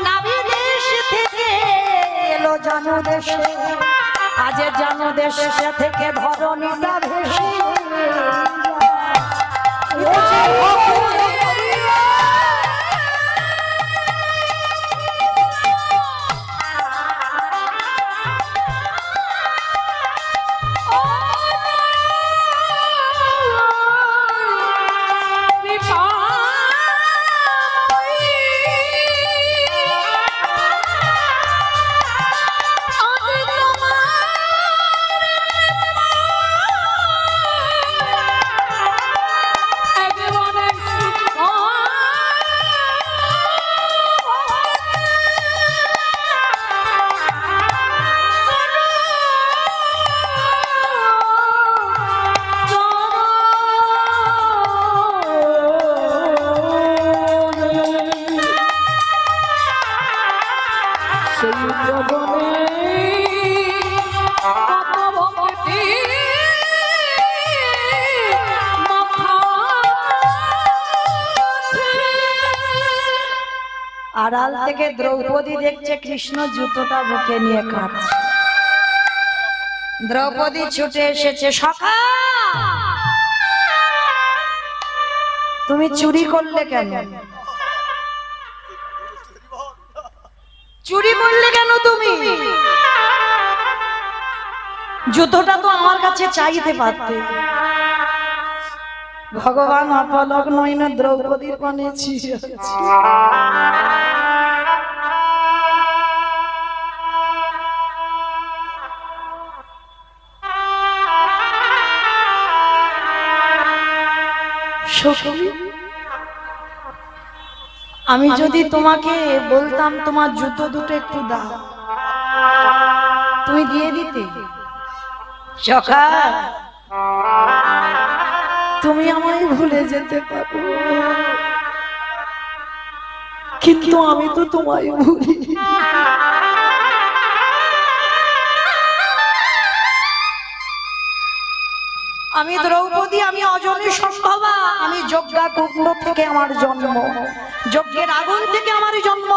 নাভি দেশ থেকে এলো জানু দেশে, আজ জানু দেশ থেকে ধরণীটা ভেসে আড়াল থেকে দ্রৌপদী দেখছে কৃষ্ণ জুতোটা বুকে নিয়ে কাঁদছে। দ্রৌপদী ছুটে এসেছে, সখা তুমি চুরি করলে কেন? চুরি করলে কেন তুমি? জুতোটা তো আমার কাছে চাইতে পারতে। ভগবান অপলক নয় না দ্রৌপদীর পানে ছিল। আমি যদি তোমাকে বলতাম তোমার জুতো দুটো একটু দাও, তুমি দিয়ে দিতে? সখা তুমি আমায় ভুলে যেতে পারো, কিন্তু আমি তো তোমায় ভুলি। আমি দ্রৌপদী, আমি অজনী সম্ভবা, আমি যজ্ঞা কুণ্ড থেকে আমার জন্ম, যজ্ঞের আগুন থেকে আমার জন্ম,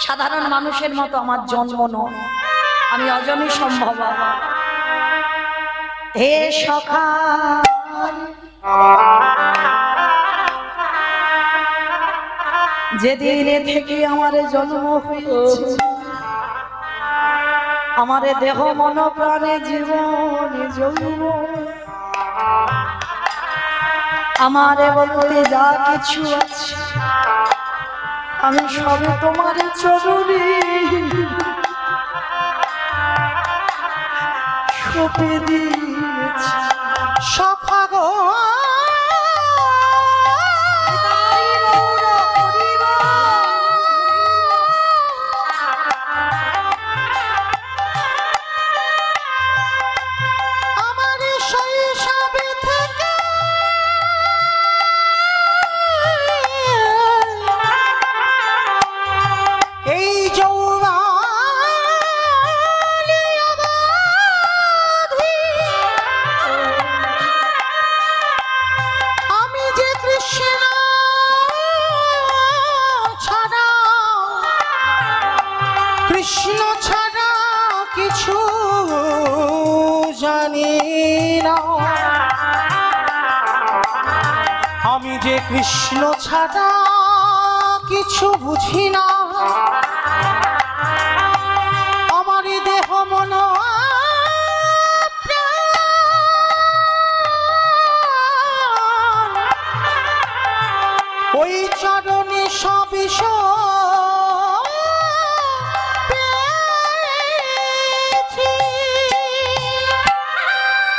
সাধারণ মানুষের মতো আমার জন্ম নয়, আমি অজনী সম্ভবা। হে সখা যেদিন থেকে আমার জন্ম হয়েছে, আমার দেহ মন প্রাণে জীবন যৌবন, আমার বলতে যা কিছু আছে আমি সবে তোমার চরণে সঁপে দিয়েছি। সখা গো কৃষ্ণ ছাড়া কিছু জানি না, আমি যে কৃষ্ণ ছাড়া কিছু বুঝি না, আমার দেহ মন ওই চরণে সব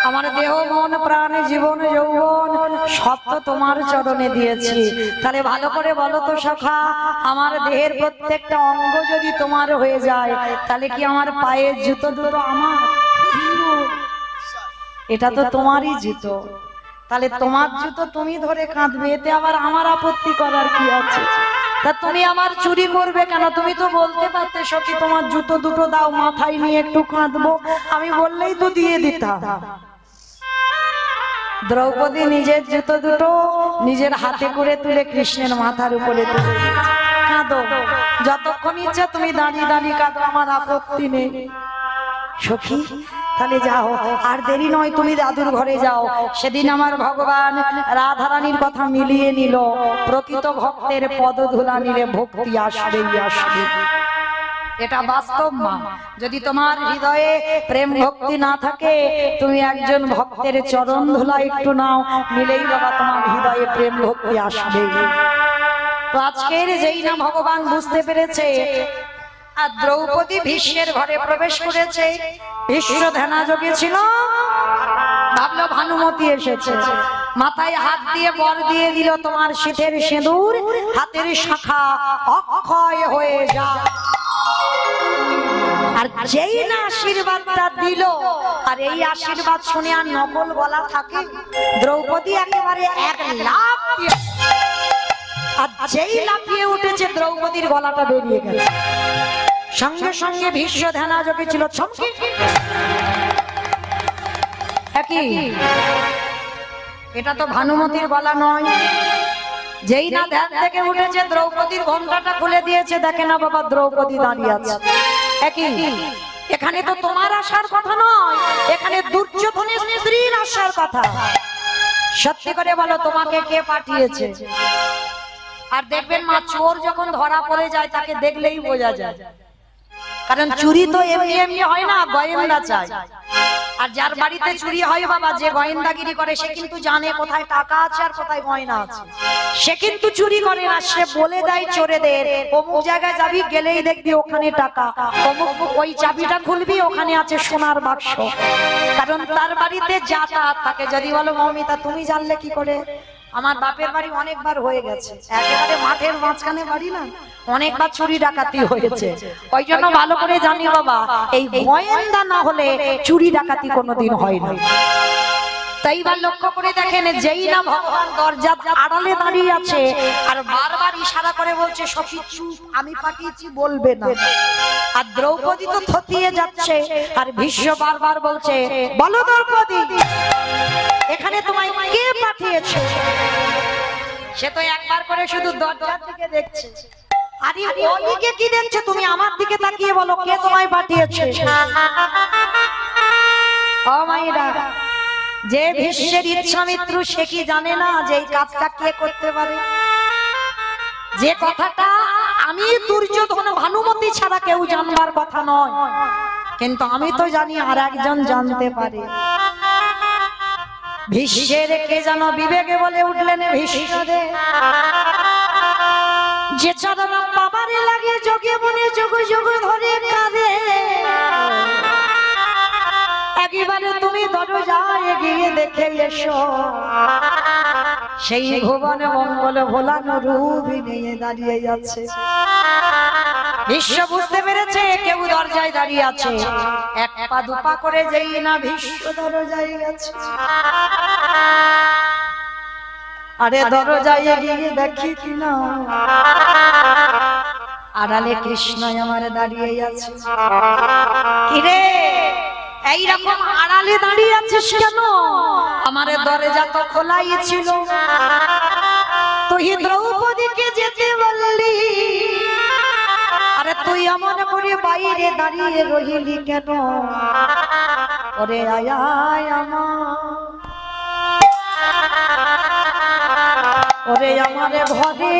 আমার দেহ মন প্রাণ জীবন যৌবন সব তো তোমার চরণে দিয়েছি। তাহলে ভালো করে বলো তো সখা, আমার দেহের প্রত্যেকটা অঙ্গ যদি তোমার হয়ে যায় তাহলে কি আমার পায়ের জুতো দুটো আমার? এটা তো তোমারই জুতো, তাহলে তোমার জুতো তুমি ধরে কাঁদবে, এতে আবার আমার আপত্তি করার কি আছে? তা তুমি আমার চুরি করবে কেন? তুমি তো বলতে পারতে সখী তোমার জুতো দুটো দাও, মাথায় নিয়ে একটু কাঁদবো, আমি বললেই তো দিয়ে দিতাম। দ্রৌপদী নিজের জুতো দুটো নিজের হাতে করে তুলে কৃষ্ণের মাথার উপরে তুলে কাঁদো, যতক্ষণ ইচ্ছা তুমি দাঁড়িয়ে দাঁড়িয়ে কাঁদো, আমার আপত্তি নেই। সখী তাহলে যাও, আর দেরি নয়, তুমি দাদুর ঘরে যাও। সেদিন আমার ভগবান রাধারানীর কথা মিলিয়ে নিল, প্রকৃত ভক্তের পদধূলা নিলে ভক্তি আসবেই আসবে, এটা বাস্তব মা। যদি তোমার হৃদয়ে প্রেম ভক্তি না থাকে, তুমি একজন ভক্তের চরণ ধুলা একটু নাও, নিলেই বাবা তোমার হৃদয়ে প্রেম ভক্তি আসবে। তো আজকের যেই না ভগবান বুঝতে পেরেছে আর দ্রৌপদী ভীষ্মের ঘরে প্রবেশ করেছে, ভীষ্ম ধ্যানাযোগে ছিল, ভাবলো ভানুমতি এসেছে, মাথায় হাত দিয়ে বর দিয়ে দিল, তোমার শীতের সিঁদুর হাতের শাখা অক্ষয় হয়ে যা। আর যেই না আশীর্বাদটা দিল, আর এই আশীর্বাদ শুনে আর নকল বলা থাকে, দ্রৌপদী একেবারে এক লাফ দিয়ে, আর যেই লাফিয়ে উঠেছে দ্রৌপদীর গলাটা বেরিয়ে গেছে, সঙ্গে সঙ্গে ভীষ্ম ধ্যানাযোগে ছিল চমকে, এটা তো ভানুমতির গলা নয়। যেই না ধ্যান থেকে উঠেছে দ্রৌপদীর ঘোমটাটা খুলে দিয়েছে, দেখে না বাবা দ্রৌপদী দাঁড়িয়ে আছে। এখানে তো তোমার আসার কথা নয়, এখানে দুর্যোধনের স্ত্রীর আসার কথা। সত্যি করে বলো তোমাকে কে পাঠিয়েছে? আর দেখবেন মা, চোর যখন ধরা পড়ে যায় তাকে দেখলেই বোঝা যায়, কারণ চুরি তো এমনি এমনি হয় না, গোয়েন্দা চাই। আর যার বাড়িতে চুরি হয় বাবা, যে গোয়েন্দাগিরি করে, সে কিন্তু জানে কোথায় টাকা আছে আর কোথায় গয়না আছে, সে কিন্তু চুরি করে না, সে বলে দেয় চোরেদের অমুক জায়গায় যাবি, গেলেই দেখবি ওখানে টাকা, অমুক ওই চাবিটা খুলবি ওখানে আছে সোনার বাক্স, কারণ তার বাড়িতে যাতায়াত থাকে। যদি বলো মৌমিতা তুমি জানলে কি করে? আমার বাপের বাড়ি অনেকবার হয়ে গেছে, একেবারে মাঠের মাঝখানে বাড়ি না, অনেকবার চুরি ডাকাতি হয়েছে, ওই জন্য ভালো করে জানি বাবা, এই গোয়েন্দা না হলে চুরি ডাকাতি কোনোদিন হয় না। তাই এবার লক্ষ্য করে দেখেন, যেই না ভগবান দরজার আড়ালে দাঁড়িয়ে আছে আর বারবার ইশারা করে বলছে সখী চুপ, আমি পাঠিয়েছি বলবে না। আর দ্রৌপদী তো থতিয়ে যাচ্ছে আর ভীষ্ম বারবার বলছে বলো দ্রৌপদী, এখানে তোমায় কে পাঠিয়েছে? সে তো একবার করে শুধু দরজার দিকে দেখছে। আরে ওদিকে কি দেখছো তুমি? আমার দিকে তাকিয়ে বলো কে তোমায় পাঠিয়েছে? ও মাইরা, যে ভীষ্মের ইচ্ছামিত্র সে কি জানে না যে এই কাজটা কে করতে পারে? যে কথাটা আমি দুর্যোধন ভানুমতি ছাড়া কেউ জানবার কথা নয়, কিন্তু আমি তো জানি আর একজন জানতে পারে। ভীষ্মের কে যেন বিবেকে বলে উঠলেন, ভীষ্মদে যে চাঁদা বাবারে লাগে যোগে মনে যুগ যুগ ধরে কাঁদে, একেবারে তুমি দরজায় এগিয়ে দেখে এসো, সেই ভুবনে মঙ্গল ভোলানো রূপী নিয়ে দাঁড়িয়ে যাচ্ছে। ভীষ্ম বুঝতে পেরেছে কেউ দরজায় দাঁড়িয়ে আছে। এক পা দুপা করে যেই না ভীষ্ম দরজায় গেছে, আরে দরজায় এগিয়ে দেখি কিনা আড়ালে কৃষ্ণ আমার দাঁড়িয়ে আছে। কিরে এইরকম আড়ালে দাঁড়িয়ে আছিস কেন? আমার দরজা তো খোলাই ছিল, তুই দ্রৌপদীকে যেতে বললি, আরে তুই এমন করে বাইরে দাঁড়িয়ে রইলি কেন? ওরে আয় আয় আমার, ওরে আমার ঘরে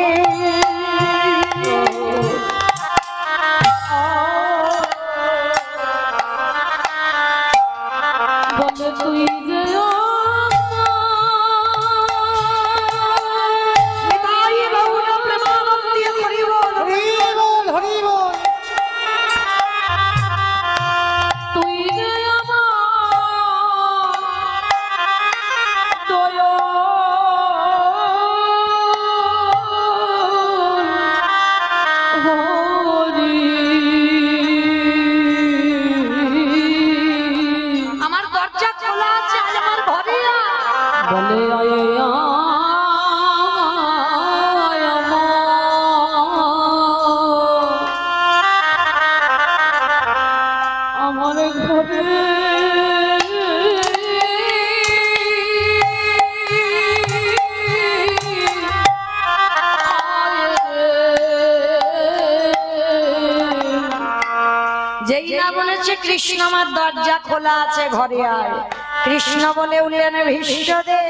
বলে তুই যে কৃষ্ণ আমার দরজা খোলা আছে, ঘরে আয়। কৃষ্ণ বলে উঠলেন, ভীষ্মদে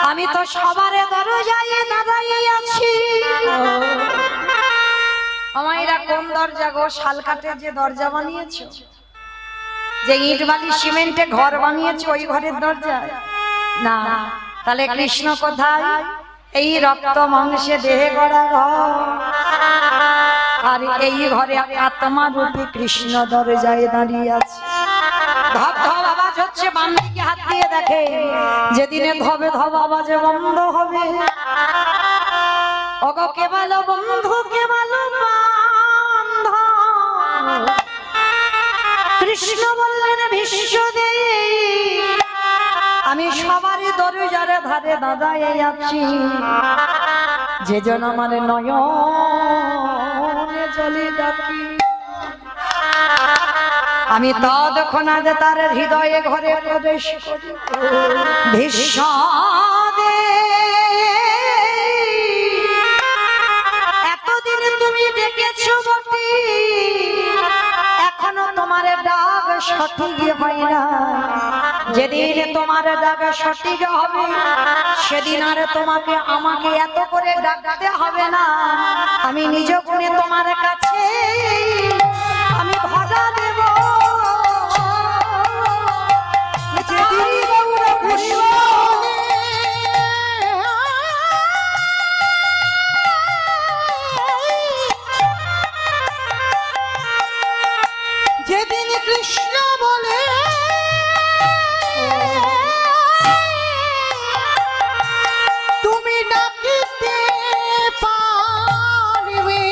আমি তো সবারে দরজায় দাঁড়িয়ে আছি। আমায়রা কোন দরজা গো? শালকাঠের যে দরজা বানিয়েছো, যে ইট বালি সিমেন্টে ঘর বানিয়েছো, ওই ঘরের দরজা না। তাহলে কৃষ্ণ কোথায়? এই রক্ত মাংসে দেহে গড়া ঘর, আর এই ঘরে আত্মা রূপী কৃষ্ণ দরজায় দাঁড়িয়ে আছে। ধপ ধপ আওয়াজ হচ্ছে, বাম দিকে হাত দিয়ে দেখে, যেদিনে ধবে ধপ আওয়াজে বন্ধ হবে। ওগো কে ভালো বন্ধু, কে ভালো বান্ধব। কৃষ্ণ বললেন, ভীষ্মদে আমি সবারই দরজারে ধারে দাঁড়ায়ে আছি, যে জন আমার নয়নে জলে ডাকি। আমি ততক্ষণ আজ তার হৃদয়ে ঘরে প্রবেশ করি। ভীষ্মদে এতদিন তুমি ডেকেছো বটে, এখনো তোমার ডাক সঠিক হয় না। যেদিন তোমার ডাক সঠিক হবে, সেদিন আর তোমাকে আমাকে এত করে ডাকতে হবে না। আমি নিজ গুণে তোমার কাছে আমি ভাড়া দেব। যেদিন কৃষ্ণ বলে তুমি ডাকিতে পারবে,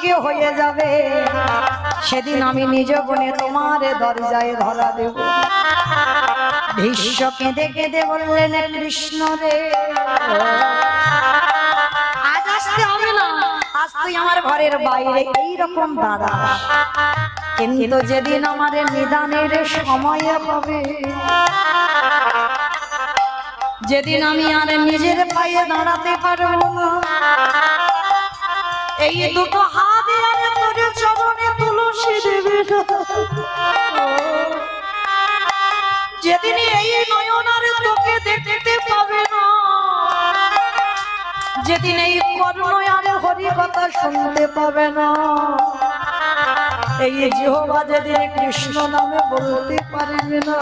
আশিক হয়ে যাবে, সেদিন আমি নিজ গুণে তোমার দরজায় ধরা দেব। ভীষ্ম কেঁদে কেঁদে বললেন, কৃষ্ণ রে আজ আসতে হবে না, আজ তুই আমার ঘরের বাইরে এইরকম দাঁড়া, কিন্তু যেদিন আমার নিদানের সময় হবে, যেদিন আমি আর নিজের পায়ে দাঁড়াতে পারবো না, এই দুটো হাত আর তোর চরণে তুলসী দেবে, যেদিন এই নয়ন আর তোকে দেখতে পাবে না, যেদিন এই কর্ণ আর হরি কথা শুনতে পাবে না, এই জিহ্বা যেদিন কৃষ্ণ নামে বলতে পারবে না,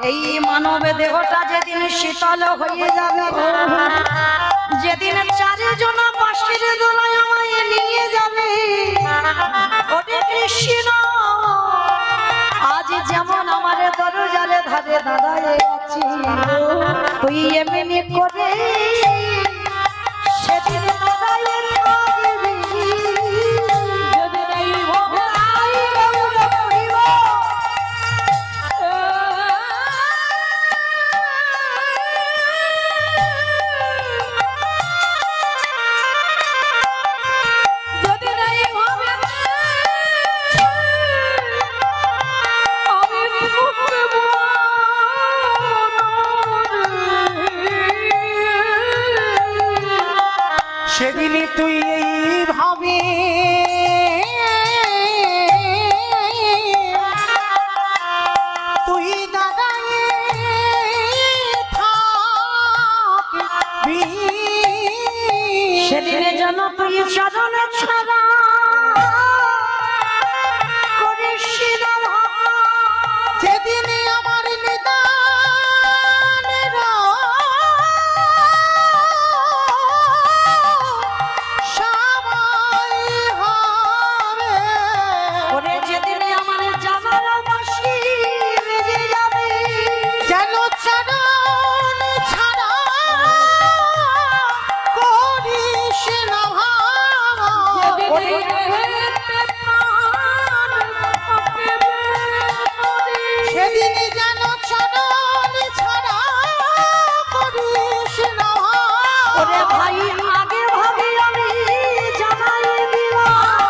এই মানব দেহটা যেদিন শীতল হয়ে যাবে, যেদিন চারিজন বাঁশির দোলায় আমায় নিয়ে যাবে, ওরে কৃষ্ণ আজ যেমন আমার দরজার ধারে দাঁড়ায় আছি, তুই এমনি করে সেদিন দাঁড়ায় থাকবি, যেদিন এই ভোলাই গৌর হইব, যেদিন এই হবে সেদিনই তুই এইভাবে তুই দাঁড়ায় থাকবি, সেদিনে যেন তুই চরণ ছাড়া করিস না, যেদিনে আমার নিদানের সময় হবে, ওরে যেদিনে আমার জানার বাঁশি বেজে যাবে, যেন চরণ ছাড়া করিস না ভাঙা, সেদিন যেন চরণ ছাড়া করিস না ওরে ভাঙা। ভাই আগে ভাবে আমি জানাই দিলাম,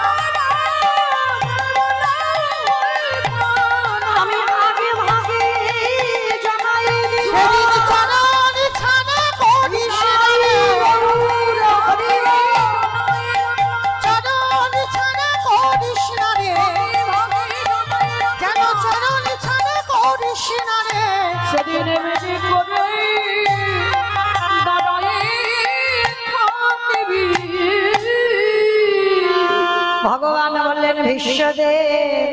আমি আগে ভাবে জানাই সেদিন দিলাম, চরণ ছাড়া করিস না, চরণ ছাড়া করিস না রে, যেন চরণ ছাড়া করিস না রে, সেদিন মেনে করে ভগবান বললেন, ভীষ্মদেব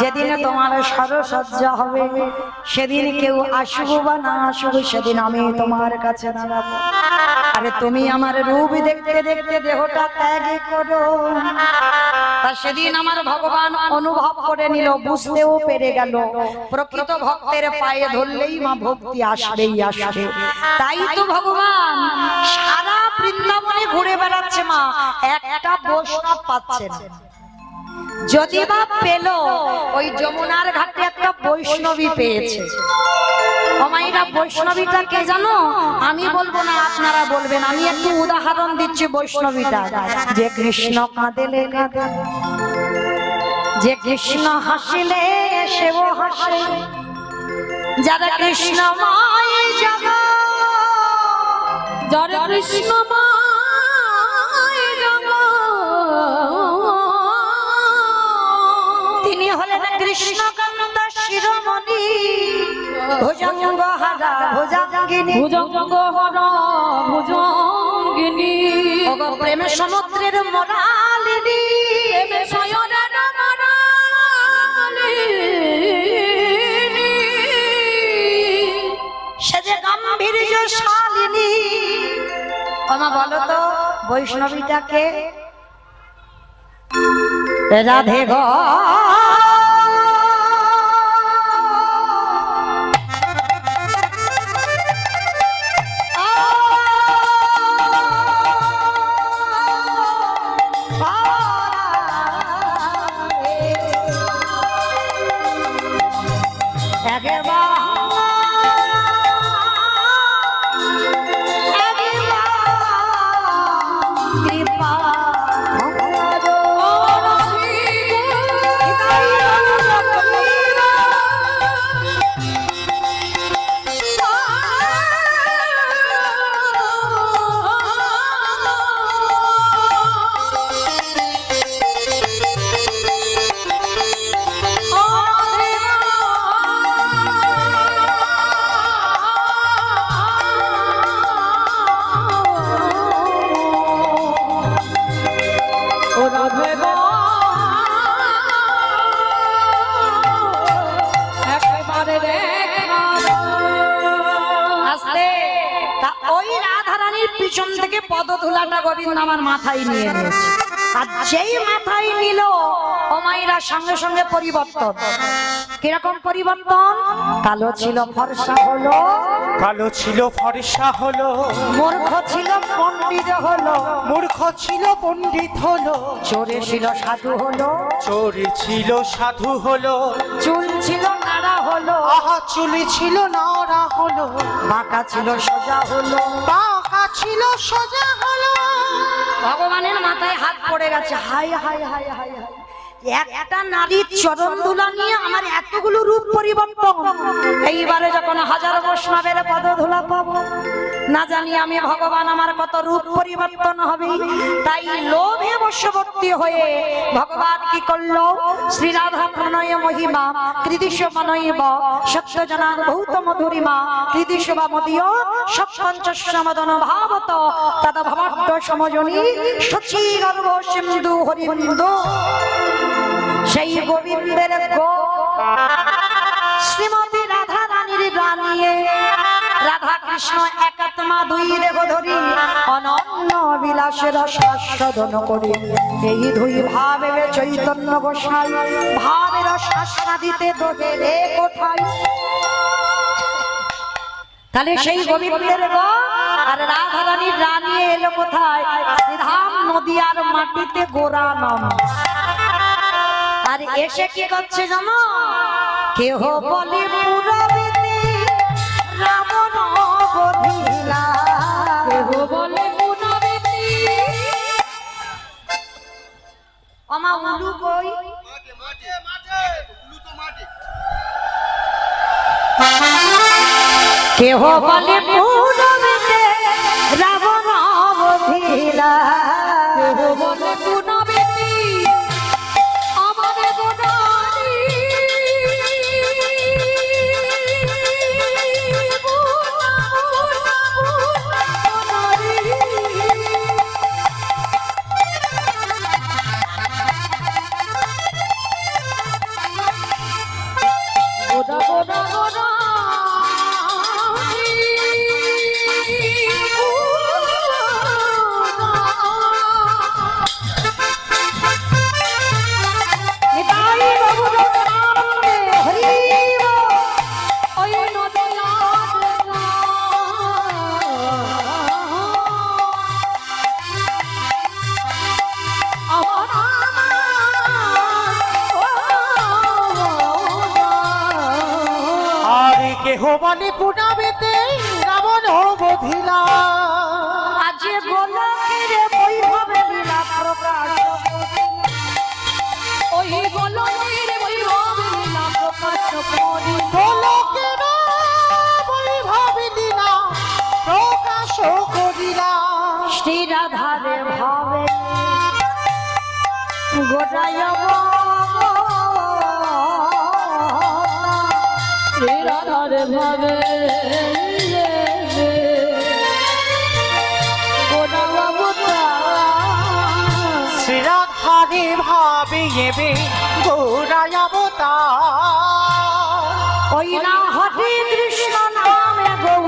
যেদিন তোমার সরসজ্জা হবে, সেদিন কেউ আসুক বা না আসুক, সেদিন আমি তোমার কাছে দাঁড়াবো, আরে তুমি আমার রূপ দেখতে দেখতে দেহটা ত্যাগ করো। তা সেদিন আমার ভগবান অনুভব করে নিল, বুঝতেও পেরে গেল, প্রকৃত ভক্তের পায়ে ধরলেই মা ভক্তি আসবেই আসবে। তাই তো ভগবান সারা বৃন্দাবনে ঘুরে বেড়াচ্ছে, মা একটা বৈষ্ণব পাচ্ছে না, যদি বা পেল ওই যমুনার ঘাটে একটা বৈষ্ণবী পেয়েছে। অমাইরা বৈষ্ণবীটা কে জানো? আমি বলবো না, আপনারা বলবেন। আমি একটু উদাহরণ দিচ্ছি বৈষ্ণবীটা। যে কৃষ্ণ কাঁদেলে কাঁদে, যে কৃষ্ণ হাসিলে সেও হাসে, যারা কৃষ্ণ মায় জাগা, যারা কৃষ্ণ মায় জাগা, তিনি হলেন কৃষ্ণকান্ত শিরোমণি, ভুজঙ্গ হারা ভুজঙ্গিনী, ভুজঙ্গ হারা ভুজঙ্গিনী, প্রেমে সমুদ্রের মোরালিনী, প্রেমে শয়নের মোরালিনী, সে যে গাম্ভীর্যশালিনী। আমা বলো তো বৈষ্ণবীটাকে? রাধে গো পিছন থেকে পদধূলাটা গোবিন্দ আমার মাথায় নিয়ে নিয়েছে। আর যেই মাথায় নিল অমাইরা সঙ্গে সঙ্গে পরিবর্তন। কিরকম পরিবর্তন? কালো ছিল ফর্সা হলো, কালো ছিল ফর্সা হলো, মূর্খ ছিল পণ্ডিত হলো, মূর্খ ছিল পণ্ডিত হলো, চোরে ছিল সাধু হলো, চোরে ছিল সাধু হলো, চুল ছিল নাড়া হলো, আহা চুলি ছিল নাড়া হলো, বাঁকা ছিল সোজা হলো, বাঁকা ছিল সোজা হলো। ভগবানের মাথায় হাত পড়ে গেছে। High high high high high, একটা নারীর চরণ ধুলা নিয়ে আমার এতগুলো রূপ পরিবর্তন। এইবারে যখন হাজার বৈষ্ণবের পদধূলা পাবো, না জানি আমি ভগবান আমার কত রূপ পরিবর্তন হবে। তাই লোভে বশবর্তী হয়ে ভগবান কি করলো? শ্রী রাধা প্রণয় মহিমা কৃদিশ মনৈব সত্য জনান ভৌত মধুরিমা কৃদিশ বা মদীয় সপঞ্চমদন ভাবত তদ ভবদ্দ সমজনী সচি গর্ভ সিন্ধু হরিবন্ধু। সেই গোবিন্দের গো শ্রীমতী রাধা রানীর রানিয়ে রাধা কৃষ্ণ একাত্মা দুই দেহ ধরি অনন্য বিলাসের শাসন করি। এই দুই ভাবে চৈতন্য গোসাই ভাবের শাসনা দিতে দোহে রে কোথায়। তাহলে সেই গোবিন্দের গো আর রাধা রানীর রানী এলো কোথায়? শ্রীধাম নদিয়ার মাটিতে গোরা নাম। আর এসে কি করছে জানো? কেহ বলে পুরবিতে রাবণ বধিলা, কেহ বলে পুরবিতে আমা উলু কই মাঠে মাঠে উলু তো মাঠে। কেহ বলে পুরবিতে রাবণ বধিলা, কেহ বলে পুরবিতে কেহ বলে পুনাবেতে রাবণ বধিলা। আজ গোলকের বৈভবে লীলা প্রকাশ, ওই গোলকের বৈভবে লীলা প্রকাশ করি। গোলকের বৈভবে লীলা প্রকাশ করিলা। শ্রী রাধারে ভাবে গোটায় শ্রী রাধারে ভাবে শ্রী রাধারে ভাবে এবে গোরায় অবতার। ওই না হরে কৃষ্ণ নামে গৌ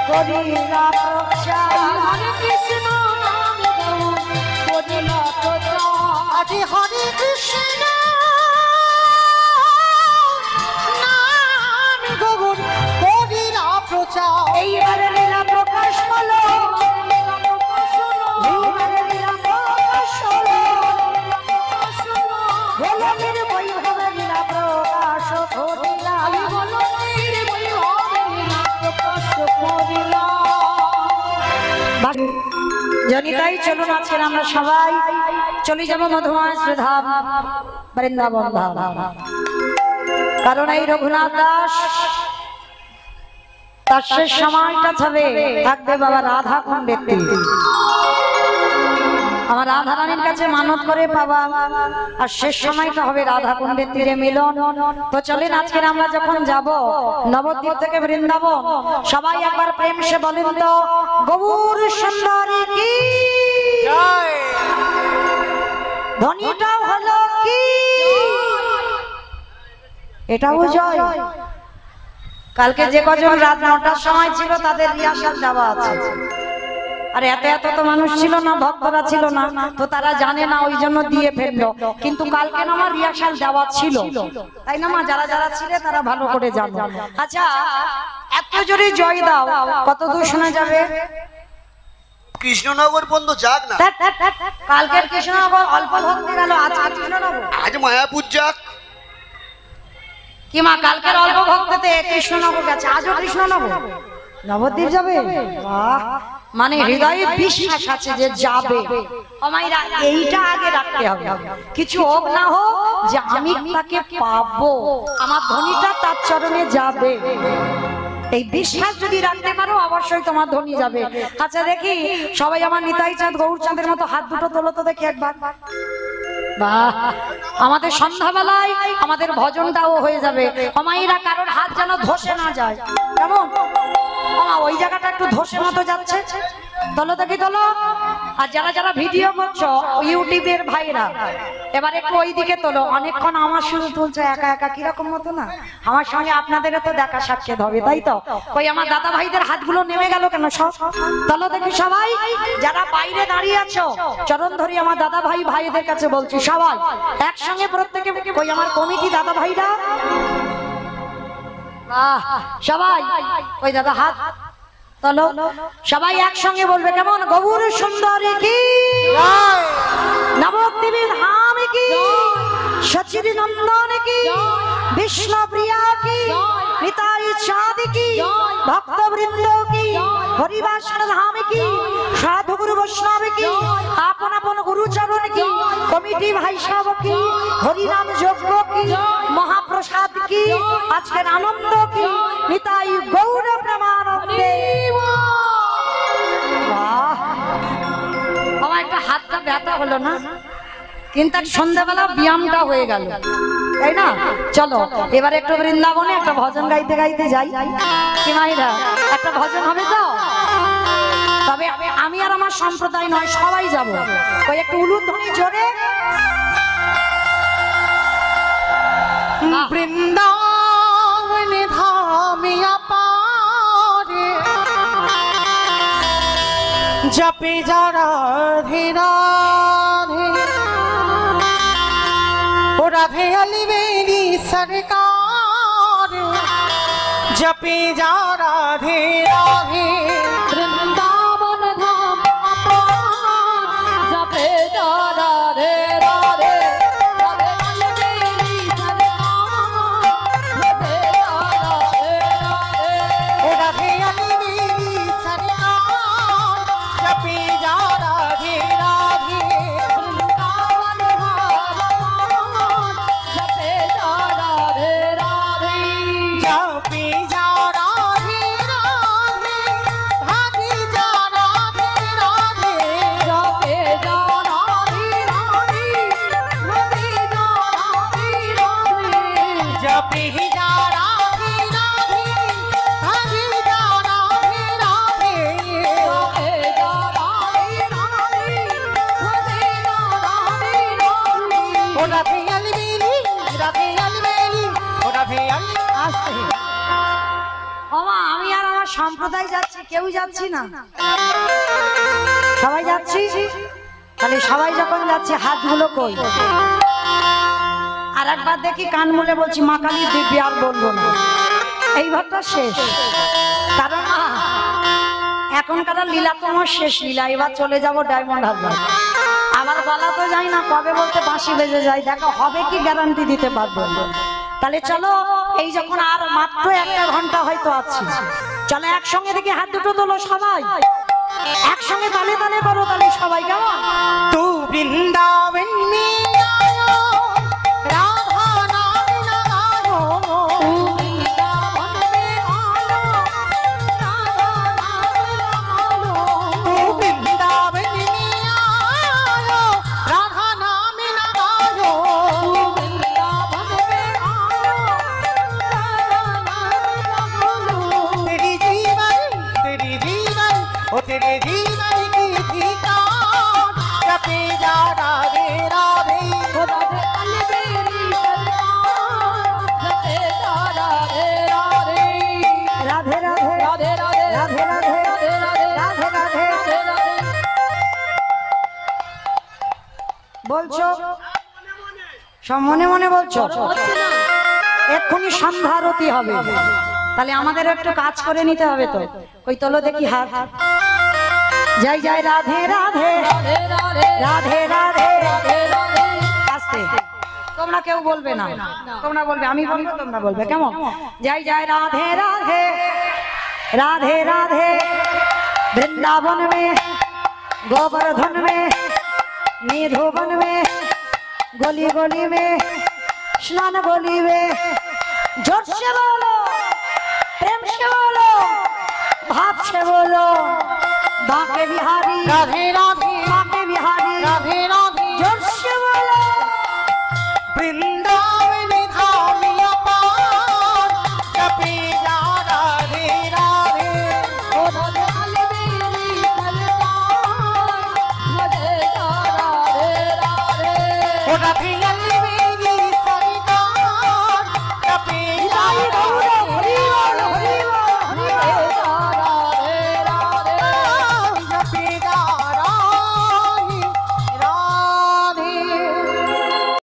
করিলা প্রচার, হরে কৃষ্ণ নামে গৌ করিলা প্রচার, আরে হরে কৃষ্ণ এইবারে লীলা প্রকাশ হলো, এইবারে লীলা প্রকাশ হলো, গোলকের বৈভবে লীলা প্রকাশ ঘটিলা। গোলকের জনিতাই চলুন আজকে আমরা সবাই চলে যাব মধুময় শ্রীধাম বৃন্দাবন ধাম। কারণ এই রঘুনাথ দাস তার শেষ সময়টা থাকবে বাবা রাধা কুণ্ডের তীরে। আমার রাধা রানীর কাছে মানত করে বাবা, আর শেষ সময়টা হবে রাধা কুণ্ডের তীরে মিলন। তো চলেন আজকে আমরা যখন যাব নবদ্বীপ থেকে বৃন্দাবন, সবাই একবার প্রেম সে বলেন তো গৌর সুন্দরী কি জয়। ধ্বনিটাও হলো কি, এটাও জয়। কালকে যে কজন রাত 9টার সময় ছিল তাদের রিহার্সাল যাওয়া আছে, আর এত এত তো মানুষ ছিল না, ভক্তরা ছিল না, তো তারা জানে না, ওই জন্য দিয়ে ফেললো। কিন্তু কালকে না আমার রিহার্সাল দেওয়া ছিল, তাই না মা? যারা যারা ছিল তারা ভালো করে জানো। আচ্ছা, এত জোরে জয় দাও, কত দূর শোনা যাবে? কৃষ্ণনগর পর্যন্ত যাক না। কালকের কৃষ্ণনগর অল্প ভক্তি গেল, আজকে কৃষ্ণনগর, আজ মায়াপুর যাক। কি মা, কালকের অল্প ভক্ততে কৃষ্ণনগর গেছে, আজও কৃষ্ণনগর নবদ্বীপ যাবে? বাহ, মানে হৃদয়ে বিশ্বাস আছে যে যাবে। আমাইরা এইটা আগে রাখতে হবে, কিছু হোক না হোক যে আমি তাকে পাবো, আমার ধ্বনিটা তার চরণে যাবে। এই বিশ্বাস যদি রাখতে পারো অবশ্যই তোমার ধ্বনি যাবে। আচ্ছা দেখি সবাই আমার নিতাই চাঁদ গৌরচাঁদের মতো হাত দুটো তোলো তো দেখি একবার। বাহ, আমাদের সন্ধ্যাবেলায় আমাদের ভজনটাও হয়ে যাবে। আমাইরা কারোর হাত যেন ধসে না যায়, কেমন? ওই জায়গাটা একটু ধসে মতো যাচ্ছে, তোলো দেখি তোলো। আর যারা যারা ভিডিও করছো ইউটিউবের ভাইরা, এবার একটু ওই দিকে তোলো। অনেকক্ষণ আমার শুরু তুলছে একা একা, কিরকম মতো না? আমার সঙ্গে আপনাদেরও তো দেখা সাক্ষাৎ হবে, তাই তো? ওই আমার দাদা ভাইদের হাতগুলো নেমে গেল কেন? সব তোলো দেখি সবাই। যারা বাইরে দাঁড়িয়ে আছো চরণ ধরি আমার দাদা ভাই ভাইদের কাছে বলছি, সবাই একসঙ্গে প্রত্যেকে। ওই আমার কমিটি দাদা ভাইরা সবাই, ওই দাদা হাত তোলো, সবাই একসঙ্গে বলবে, কেমন? গৌর সুন্দরী কি জয়, নবদ্বীপের ধাম কি সচির নন্দন কি, বিষ্ণু প্রিয়া কি, নিতাই চাঁদ কি, ভক্তবৃন্দ কি, হরিবাসন ধাম কি, সাধু গুরু বৈষ্ণব কি, আপন আপন গুরুচরণ কি, কমিটি ভাই সব কি, হরিনাম যজ্ঞ কি, মহাপ্রসাদ কি, আজকের আনন্দ কি, নিতাই গৌর প্রেমানন্দে। আমার একটা হাতটা ব্যথা হলো না, কিন্তু সন্ধ্যাবেলা ব্যায়ামটা হয়ে গেল, তাই না? চলো এবার একটু বৃন্দাবনে একটা ভজন গাইতে গাইতে যাই, কি মাইরা? একটা ভজন হবে তো? তবে আমি আর আমার সম্প্রদায় নয়, সবাই যাব। ওই একটু উলুধ্বনি জোরে। বৃন্দাবনে ধামিয়া পারে জপে যারা ধীরা ও রাধে আলি বেরি সরকার জপে যা রাধে রাধে। বৃন্দাবন ধাম জপে যা রাধে রাধে, রাধে আলি বেরি সরকার জপে যা রাধে রাধে, ও রাধে আলি বেরি সরকার জপে যা রাধে রাধে। বৃন্দাবন ধাম জপে যা রাধে রাধে, জপে যা রাধে রাধে, রাধে যা রাধে রাধে, জপে যা রাধে রাধে, রাধে যা রাধে রাধে, জপে যা রাধে রাধে, রাধে যা রাধে রাধে, জপে যা রাধে রাধে, রাধে যা রাধে রাধে। ও রাধে আলি বেলি, রাধে আলি বেলি, ও রাধে আলি। আসতে ওমা, আমি আর আমার সম্প্রদায় যাচ্ছি, কেউ যাচ্ছি না, সবাই যাচ্ছি। তাহলে সবাই যখন যাচ্ছি হাতগুলো কই? আর একবার দেখি কান মুলে বলছি, মা কালী দিব্যি, আর বলবো না, এই ভাবটা শেষ। কারণ এখনকার লীলা তো আমার শেষ লীলা, এবার চলে যাব ডায়মন্ড হারবার। আবার বলা তো যায় না, কবে বলতে বাঁশি বেজে যায়, দেখো হবে কি গ্যারান্টি দিতে পারবো না। তাহলে চলো, এই যখন আর মাত্র 1 ঘন্টা হয়তো আছে, চলো একসঙ্গে দেখি হাত দুটো তোলো সবাই। একসঙ্গে তালে তালে করো তাহলে সবাই কেমন? तू वृंदावन में आयो राधा नाम लगायो तू वृंदावन में आयो राधा नाम लगायो तू वृंदावन में आयो राधा नाम लगायो तू वृंदावन में आयो राधा नाम लगायो तेरी जीवन ओ तेरे जीवन की ठिकान जपे जा राधे राधे ओ राधे अलबेरी जपे जा राधे राधे রাধে রাধে राधे राधे রাধে রাধে राधे রাধে রাধে राधे বলছো সব মনে মনে বলছো? এক্ষুনি সন্ধ্যা আরতি হবে, তাহলে আমাদের একটু কাজ করে নিতে হবে তো। কই তোলো দেখি হাত। জয় জয় রাধে রাধে রাধে রাধে আস্তে, তোমরা কেউ বলবে না, তোমরা বলবে, আমি বলবো তোমরা বলবে, কেমন? জয় জয় রাধে রাধে राधे राधे वृंदावन में गोवर्धन में निधुवन में गली गली में स्नान गली में जोर से बोलो, प्रेम से बोलो, भाव से बोलो, बांके बिहारी राधे राधे